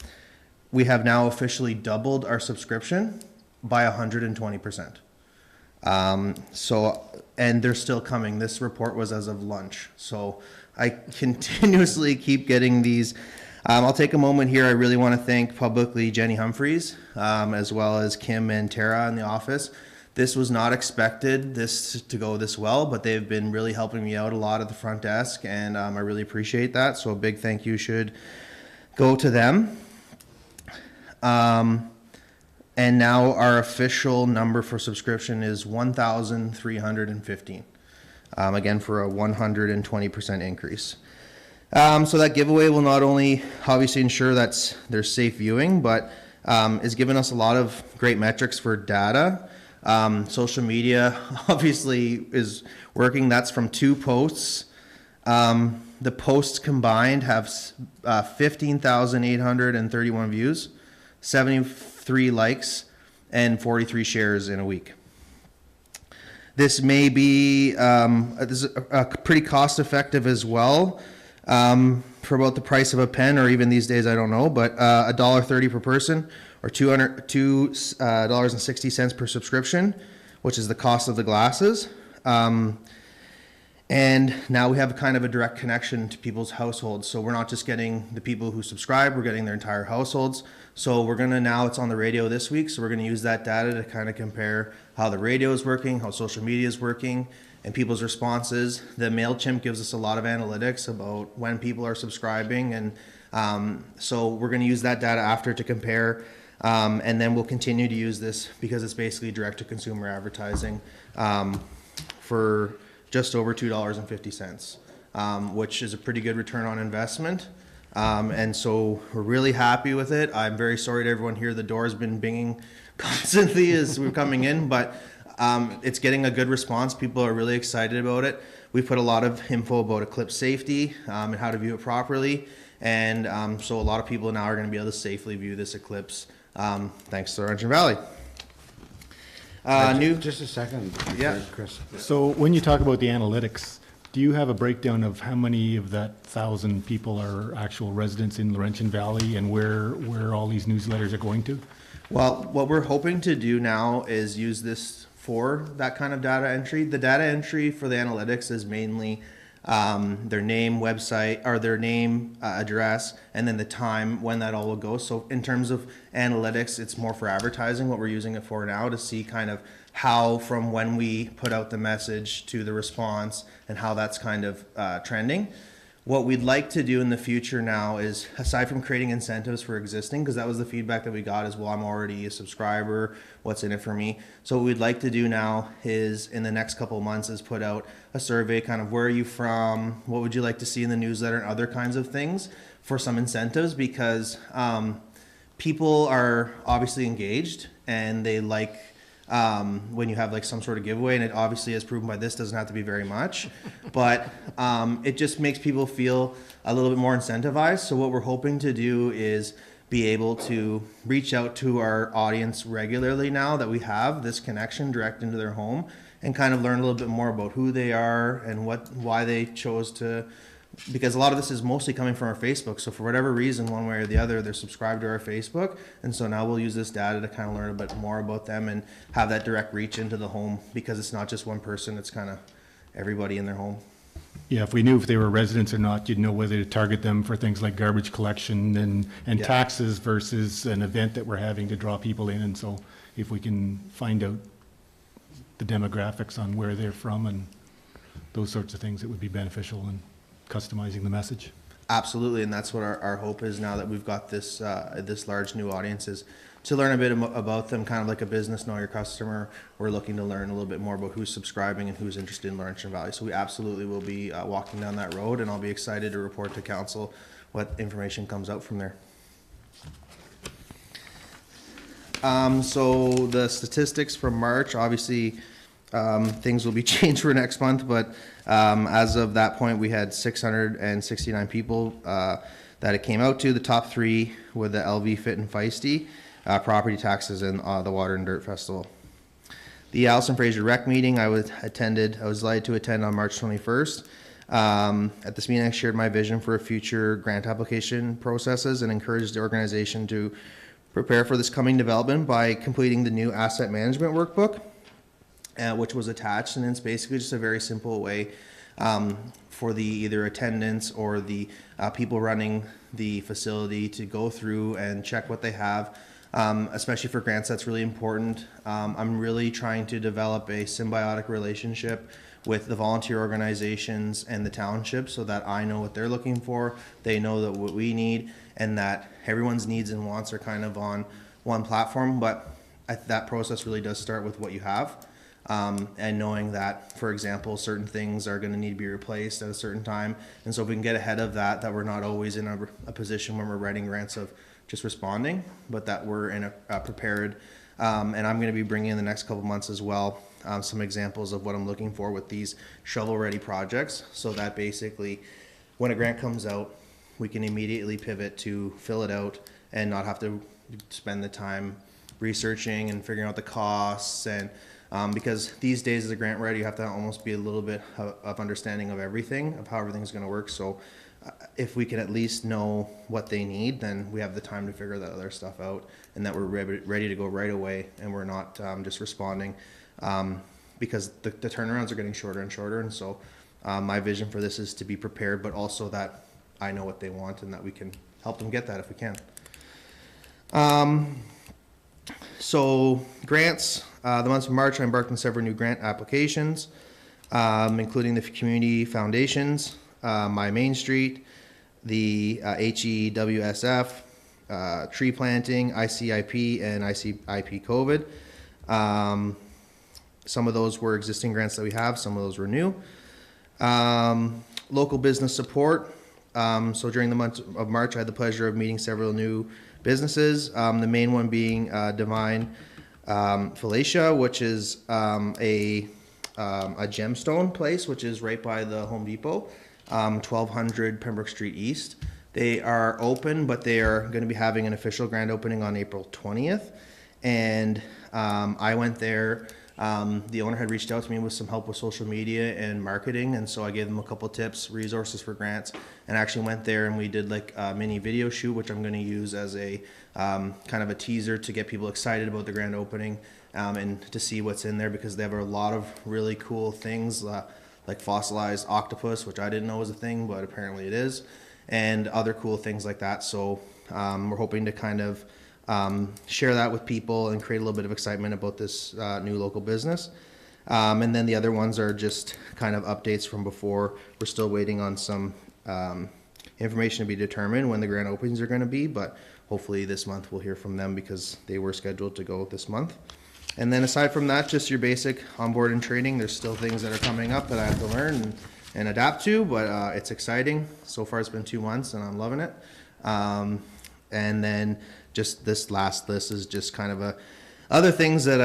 We have now officially doubled our subscription by 120%. And they're still coming. This report was as of lunch. So I continuously keep getting these. I'll take a moment here. I really want to thank publicly Jenny Humphreys, as well as Kim and Tara in the office. This was not expected this to go this well, but they've been really helping me out a lot at the front desk, and I really appreciate that. So a big thank you should go to them. And now our official number for subscription is 1,315. Again, for a 120% increase. So that giveaway will not only obviously ensure that there's safe viewing, but is giving us a lot of great metrics for data. Social media obviously is working. That's from 2 posts. The posts combined have 15,831 views, 73 likes, and 43 shares in a week. This may be this is pretty cost effective as well, for about the price of a pen, or even these days, I don't know, but $1.30 per person, or $2.60 per subscription, which is the cost of the glasses. And now we have kind of a direct connection to people's households. So we're not just getting the people who subscribe, we're getting their entire households. So we're gonna, now it's on the radio this week, so we're gonna use that data to kind of compare how the radio is working, how social media is working, and people's responses. The MailChimp gives us a lot of analytics about when people are subscribing, and so we're gonna use that data after to compare, and then we'll continue to use this because it's basically direct-to-consumer advertising for just over $2.50, which is a pretty good return on investment. And so we're really happy with it. I'm very sorry to everyone here. The door has been binging constantly as we're coming in, but it's getting a good response. People are really excited about it. We put a lot of info about eclipse safety and how to view it properly. And so a lot of people now are going to be able to safely view this eclipse thanks to Laurentian Valley. Just a second. Yeah. Chris. So when you talk about the analytics, do you have a breakdown of how many of that 1,000 people are actual residents in Laurentian Valley, and where all these newsletters are going to? Well, what we're hoping to do now is use this for that kind of data entry. The data entry for the analytics is mainly their name, website, or their name, address, and then the time when that all will go. So in terms of analytics, it's more for advertising, what we're using it for now, to see kind of how from when we put out the message to the response and how that's kind of trending. What we'd like to do in the future now is, aside from creating incentives for existing, because that was the feedback that we got as well, I'm already a subscriber, what's in it for me? So what we'd like to do now is, in the next couple of months, is put out a survey, kind of where are you from, what would you like to see in the newsletter, and other kinds of things for some incentives, because people are obviously engaged and they like when you have like some sort of giveaway, and it obviously, as proven by this, doesn't have to be very much, but it just makes people feel a little bit more incentivized. So what we're hoping to do is be able to reach out to our audience regularly now that we have this connection direct into their home, and kind of learn a little bit more about who they are and why they chose to, because a lot of this is mostly coming from our Facebook. So for whatever reason, one way or the other, they're subscribed to our Facebook. And so now we'll use this data to kind of learn a bit more about them and have that direct reach into the home, because it's not just one person, it's kind of everybody in their home. Yeah, if we knew if they were residents or not, you'd know whether to target them for things like garbage collection and Yeah. taxes versus an event that we're having to draw people in. And so if we can find out the demographics on where they're from and those sorts of things, it would be beneficial in customizing the message. Absolutely, and that's what our hope is now that we've got this this large new audience, is to learn a bit about them, kind of like a business, know your customer. We're looking to learn a little bit more about who's subscribing and who's interested in Laurentian Valley. So we absolutely will be walking down that road, and I'll be excited to report to council what information comes out from there. So the statistics from March, obviously, things will be changed for next month, but as of that point, we had 669 people that it came out to. The top 3 were the LV Fit and Feisty, property taxes, and the Water and Dirt Festival. The Allison Fraser Rec meeting I was delighted to attend on March 21st. At this meeting, I shared my vision for future grant application processes and encouraged the organization to prepare for this coming development by completing the new asset management workbook, which was attached, and it's basically just a very simple way for the either attendants or the people running the facility to go through and check what they have, Especially for grants, that's really important. I'm really trying to develop a symbiotic relationship with the volunteer organizations and the township so that I know what they're looking for, they know that what we need, and that everyone's needs and wants are kind of on one platform. But that process really does start with what you have. And knowing that, for example, certain things are going to need to be replaced at a certain time. And so if we can get ahead of that, that we're not always in a position when we're writing grants of just responding, but that we're in a prepared. And I'm going to be bringing in the next couple months as well some examples of what I'm looking for with these shovel-ready projects, so that basically when a grant comes out, we can immediately pivot to fill it out and not have to spend the time researching and figuring out the costs. And because these days as a grant writer, you have to almost be a little bit of understanding of everything, of how everything's going to work. So if we can at least know what they need, then we have the time to figure that other stuff out, and that we're ready to go right away, and we're not just responding because the turnarounds are getting shorter and shorter. And so my vision for this is to be prepared, but also that I know what they want and that we can help them get that if we can. So grants, the month of March, I embarked on several new grant applications, including the community foundations, My Main Street, the HEWSF, tree planting, ICIP, and ICIP COVID. Some of those were existing grants that we have, some of those were new. Local business support. So during the month of March, I had the pleasure of meeting several new businesses. The main one being Divine Felicia, which is a gemstone place, which is right by the Home Depot, 1200 Pembroke Street East. They are open, but they are going to be having an official grand opening on April 20th. And I went there. The owner had reached out to me with some help with social media and marketing, and so I gave them a couple tips, resources for grants, and actually went there and we did like a mini video shoot, which I'm going to use as a kind of a teaser to get people excited about the grand opening and to see what's in there, because they have a lot of really cool things like fossilized octopus, which I didn't know was a thing, but apparently it is, and other cool things like that. So we're hoping to kind of share that with people and create a little bit of excitement about this new local business. And then the other ones are just kind of updates from before. We're still waiting on some information to be determined when the grand openings are going to be, but hopefully this month we'll hear from them because they were scheduled to go this month. And then aside from that, just your basic onboard and training. There's still things that are coming up that I have to learn and adapt to, but it's exciting. So far it's been 2 months and I'm loving it. And then just this last list is just kind of other things that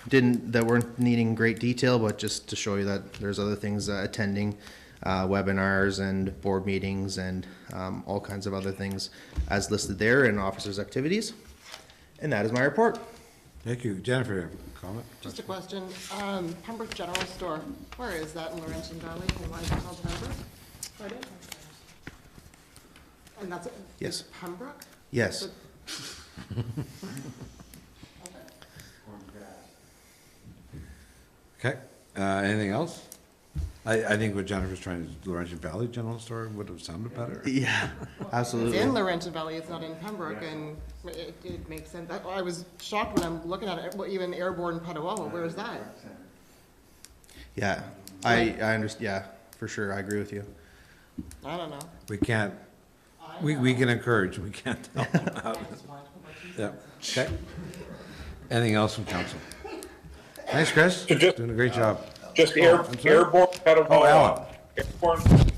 that weren't needing great detail, but just to show you that there's other things, attending webinars and board meetings and all kinds of other things as listed there in officers' activities. And that is my report. Thank you. Jennifer, you have a comment? Just a question. Pembroke General Store, where is that in Laurentian Valley? And why is it called Pembroke? Pardon? And that's Yes. Pembroke? Yes. Okay, anything else? I think what Jennifer's trying to, Laurentian Valley General Store would have sounded better. Yeah, absolutely. It's in Laurentian Valley, it's not in Pembroke, and it makes sense. I was shocked when I'm looking at it, well, even Airborne Petawawa, where is that? Yeah, I understand. Yeah, for sure. I agree with you. I don't know. We can't, we can encourage, we can't tell them how. Yeah, okay. Anything else from council? Thanks, Chris. Doing a great job. Just I'm sorry? Airborne Petawawa. Oh, Alan.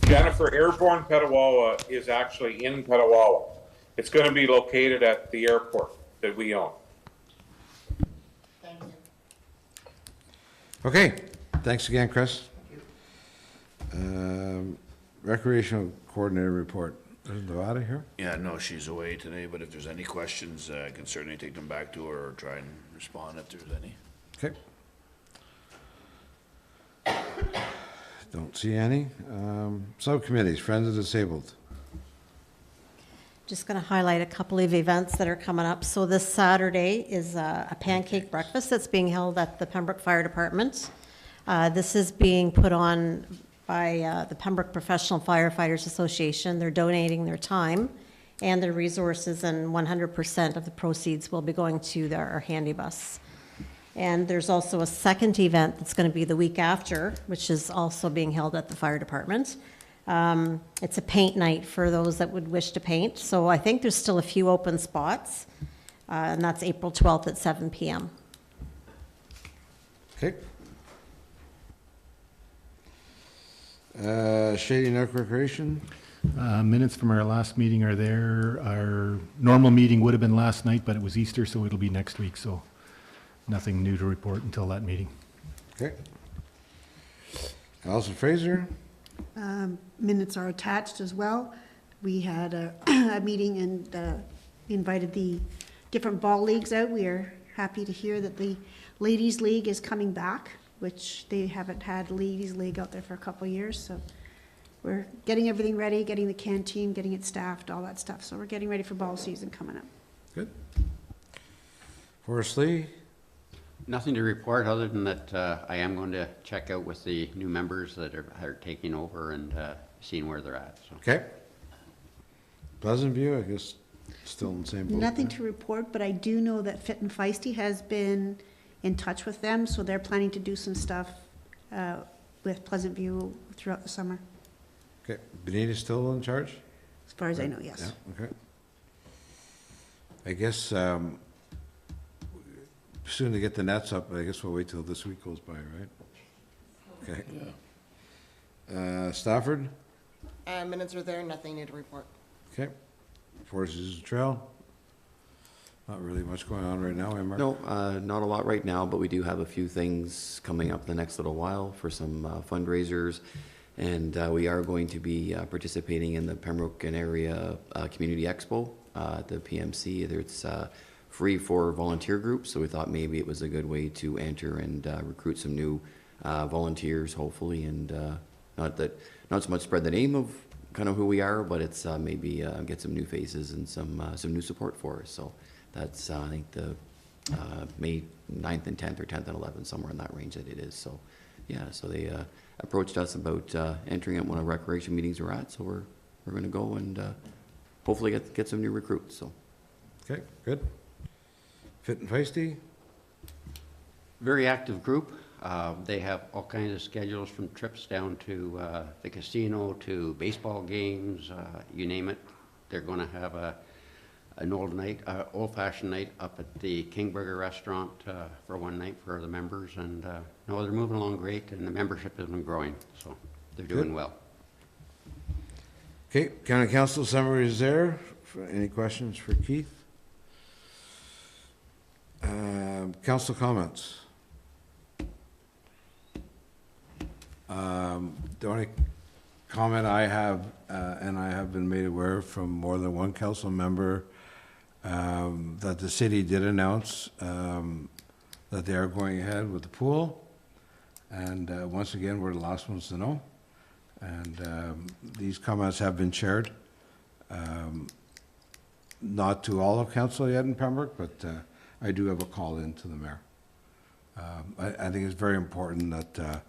Jennifer, Airborne Petawawa is actually in Petawawa. It's going to be located at the airport that we own. Thank you. Okay, thanks again, Chris. Recreational Coordinator report. Is Nevada here? Yeah, no, she's away today, but if there's any questions, I can certainly take them back to her or try and respond if there's any. Okay. Don't see any. Subcommittees, Friends of Disabled. Just going to highlight a couple of events that are coming up. So this Saturday is a pancake breakfast that's being held at the Pembroke Fire Department. This is being put on by the Pembroke Professional Firefighters Association. They're donating their time and their resources, and 100% of the proceeds will be going to our handy bus. And there's also a second event that's going to be the week after, which is also being held at the fire department. It's a paint night for those that would wish to paint. So I think there's still a few open spots, and that's April 12th at 7 p.m. Okay. Shady Neck Recreation, Minutes from our last meeting are there. Our normal meeting would have been last night, but it was Easter, so it'll be next week, so nothing new to report until that meeting. okay. Allison Fraser, Minutes are attached as well. We had a meeting and invited the different ball leagues out. We are happy to hear that the Ladies League is coming back, which they haven't had Ladies League out there for a couple of years, so we're getting everything ready, getting the canteen, getting it staffed, all that stuff. So we're getting ready for ball season coming up. good. Forrest Lee, Nothing to report other than that I am going to check out with the new members that are taking over and seeing where they're at. So. okay. Pleasant View, I guess, still in the same boat. Nothing to report, but I do know that Fit and Feisty has been in touch with them, so they're planning to do some stuff with Pleasant View throughout the summer, Okay, Benita's still in charge? as far as I know, yes. Yeah, okay. I guess, soon to get the nets up, but I guess we'll wait till this week goes by, right? Okay. Stafford, Minutes are there, nothing new to report. okay. Forces Trail, not really much going on right now, eh, Mark? No, not a lot right now, but we do have a few things coming up the next little while for some fundraisers. And we are going to be participating in the Pembroke and Area Community Expo at the PMC. It's free for volunteer groups, so we thought maybe it was a good way to enter and recruit some new volunteers, hopefully, and not so much spread the name of kind of who we are, but it's maybe get some new faces and some new support for us. So that's I think the May 9th and 10th or 10th and 11th, somewhere in that range that it is. So yeah, so they approached us about entering at one of the recreation meetings we're at, so we're going to go and hopefully get some new recruits. So Okay, good. Fit and Feisty, Very active group. They have all kinds of schedules from trips down to the casino to baseball games, you name it. They're going to have an old-fashioned night up at the King Burger restaurant for one night for the members. And no, they're moving along great, and the membership has been growing, so they're doing Good. well. okay, County Council summary is there. Any questions for Keith? Council comments. The only comment I have, and I have been made aware from more than one council member, that the city did announce that they are going ahead with the pool. And once again, we're the last ones to know. And these comments have been shared, not to all of council yet in Pembroke, but I do have a call in to the mayor. I think it's very important that,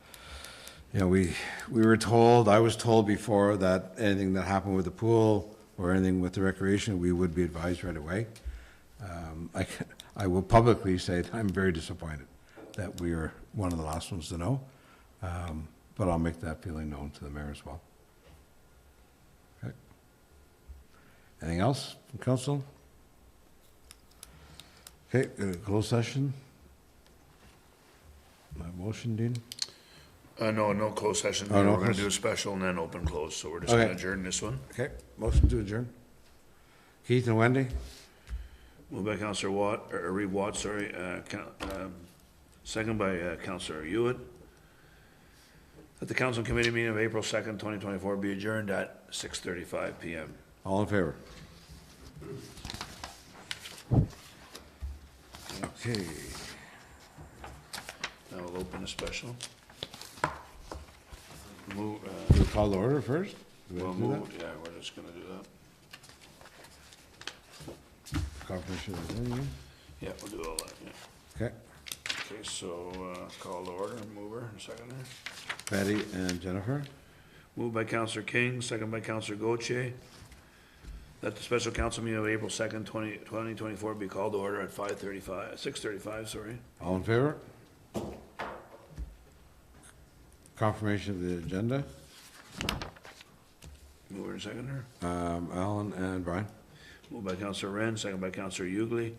you know, we were told, I was told before that anything that happened with the pool or anything with the recreation, we would be advised right away. I will publicly say that I'm very disappointed that we are one of the last ones to know, but I'll make that feeling known to the mayor as well. Okay. Anything else from council? Okay, closed session. My motion, Dean? No closed session. Oh, no We're gonna close- do a special and then open close, so we're just Okay. gonna adjourn this one. Okay, motion to adjourn. Keith and Wendy? Moved by Counselor Reeve Watt, second by Counselor Hewitt. That the council committee meeting of April 2nd, 2024 be adjourned at 6:35 PM. All in favor? Okay. Now we'll open a special. Do we call the order first? Do we We'll have to do move, yeah, we're just gonna do that. that? Corporation of Laurentian? Yeah, we'll do all that, yeah. Okay, Okay, so, call the order, mover, and seconder. Patty and Jennifer? Moved by Counselor King, second by Counselor Gauthier. That the special council meeting of April 2nd, 2024 be called to order at 6:35, sorry. All in favor? Confirmation of the agenda. Mover and seconder. Alan and Brian. Moved by Councillor Wren, second by Councillor Ugly,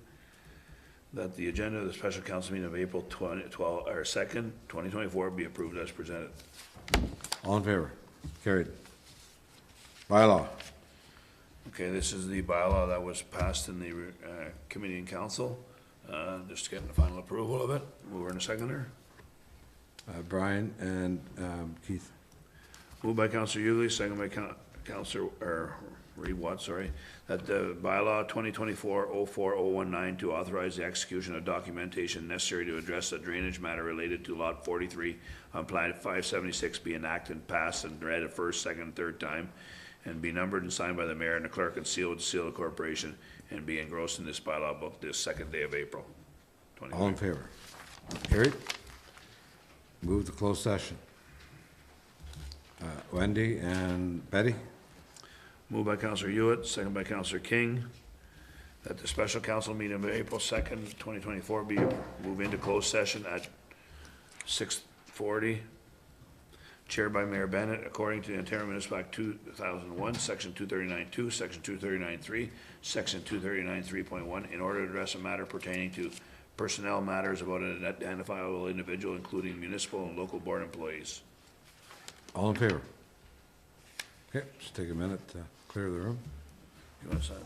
that the agenda of the special council meeting of April 2nd, 2024 be approved as presented. All in favor? Carried. Bylaw. Okay, this is the bylaw that was passed in the committee and council. Just getting the final approval of it. Mover and seconder. Brian and Keith. Moved by Councillor Ugly, second by Councillor, Reed Watt, sorry, that the bylaw 2024-04019 to authorize the execution of documentation necessary to address the drainage matter related to lot 43 on Plat 576 be enacted and passed and read a first, second, third time, and be numbered and signed by the mayor and the clerk and sealed with the seal of the corporation, and be engrossed in this bylaw book this second day of April. All in favor? Carried. Move to closed session. Wendy and Betty. Moved by Councillor Hewitt, second by Councillor King, that the special council meeting of April 2nd, 2024 be moved into closed session at 6:40, chaired by Mayor Bennett, according to the Ontario Municipal Act 2001, Section 239.2, Section 239.3, Section 239.3.1, in order to address a matter pertaining to personnel matters about an identifiable individual, including municipal and local board employees. All in favor? Okay, just take a minute to clear the room. You want to sign?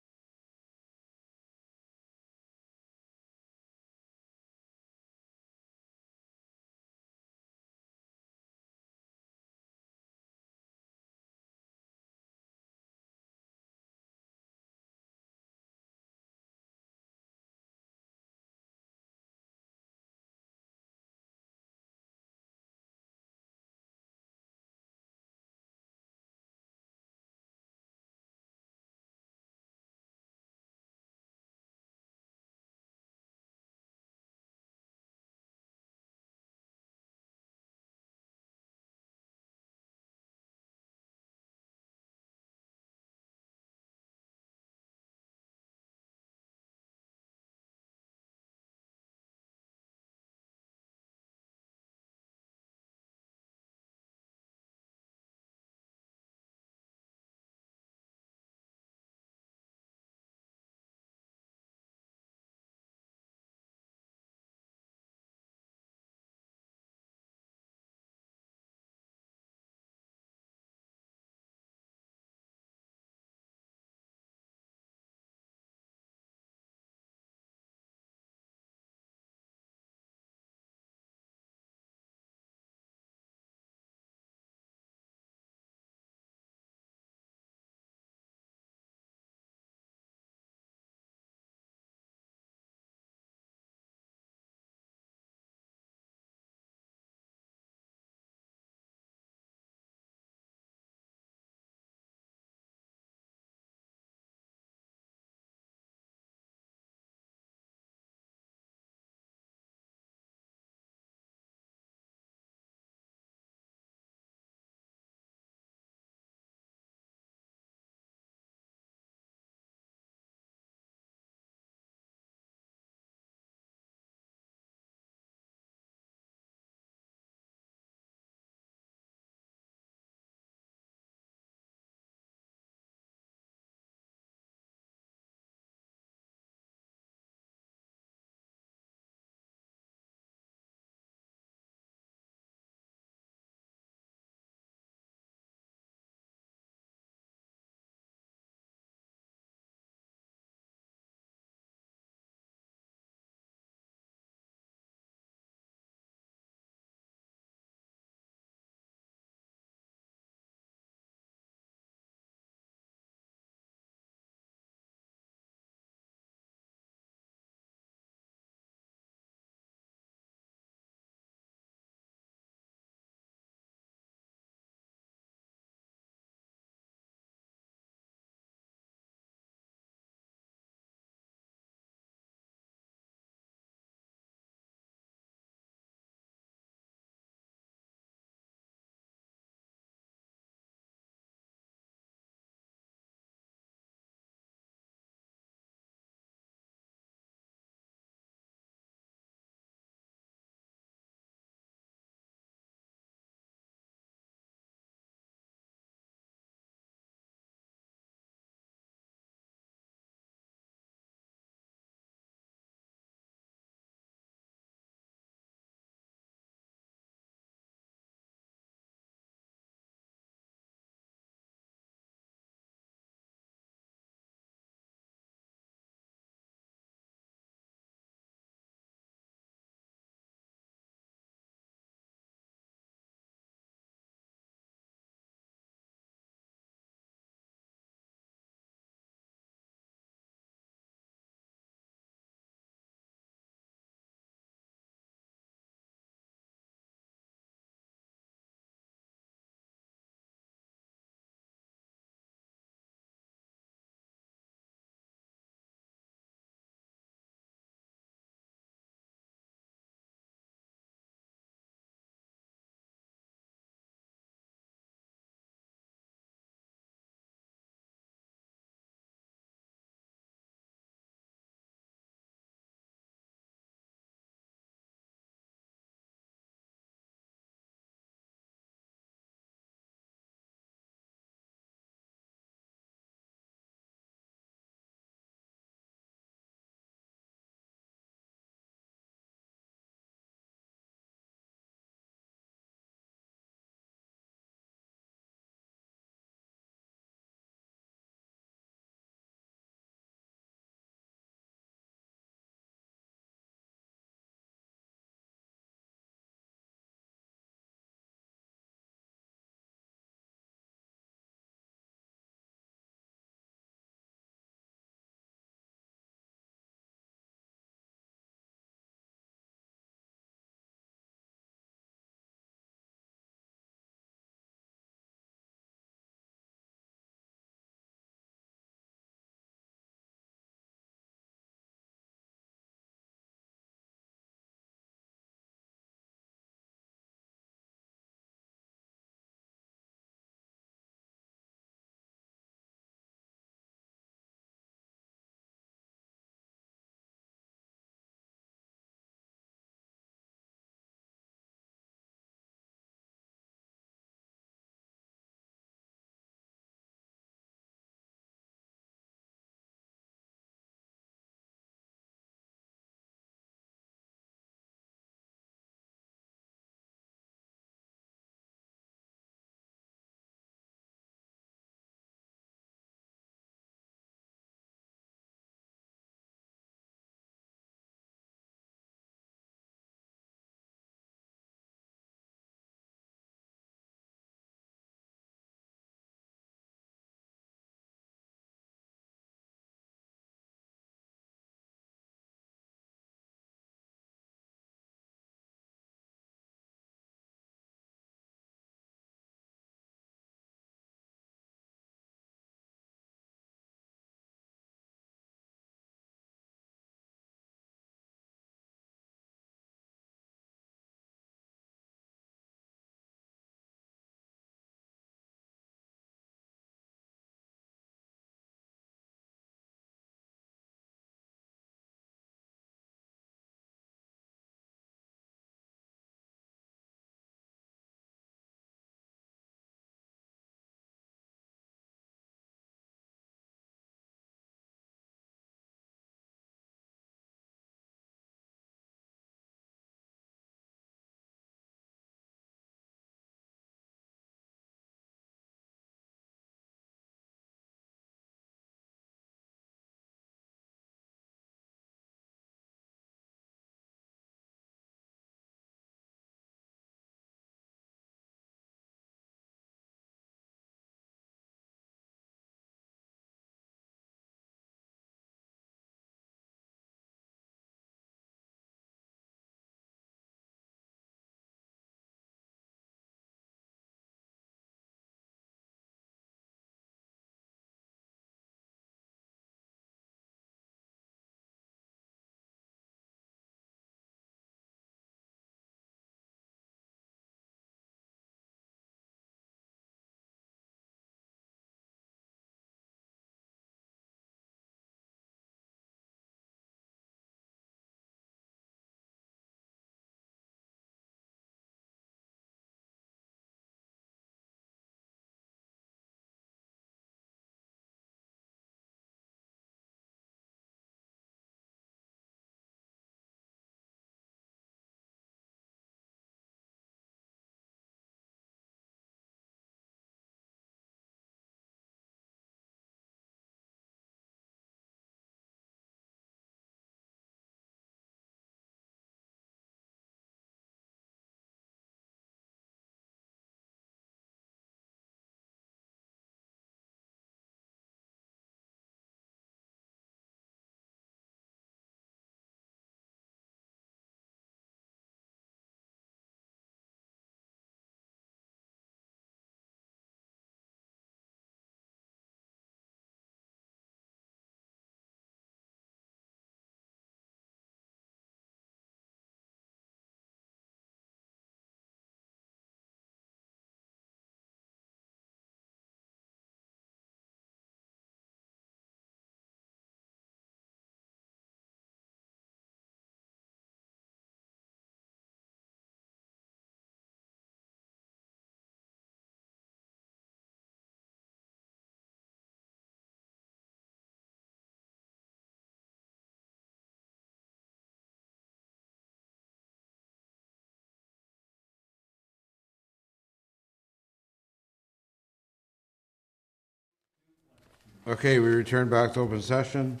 Okay, we return back to open session.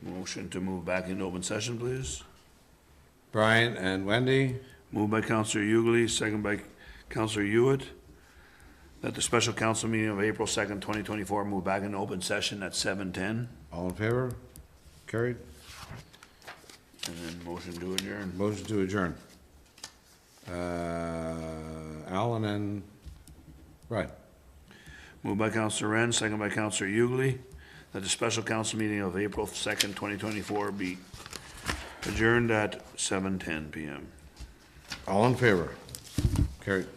Motion to move back into open session, please. Brian and Wendy, Moved by Counselor Yugle, second by Counselor Hewitt, that the special council meeting of April 2nd, 2024 move back into open session at 7:10. all in favor? Carried. And then motion to adjourn. Motion to adjourn. Alan and, right. Moved by Counselor Wren, second by Counselor Yugle, that the special council meeting of April 2nd, 2024 be adjourned at 7:10 PM. All in favor? Carried.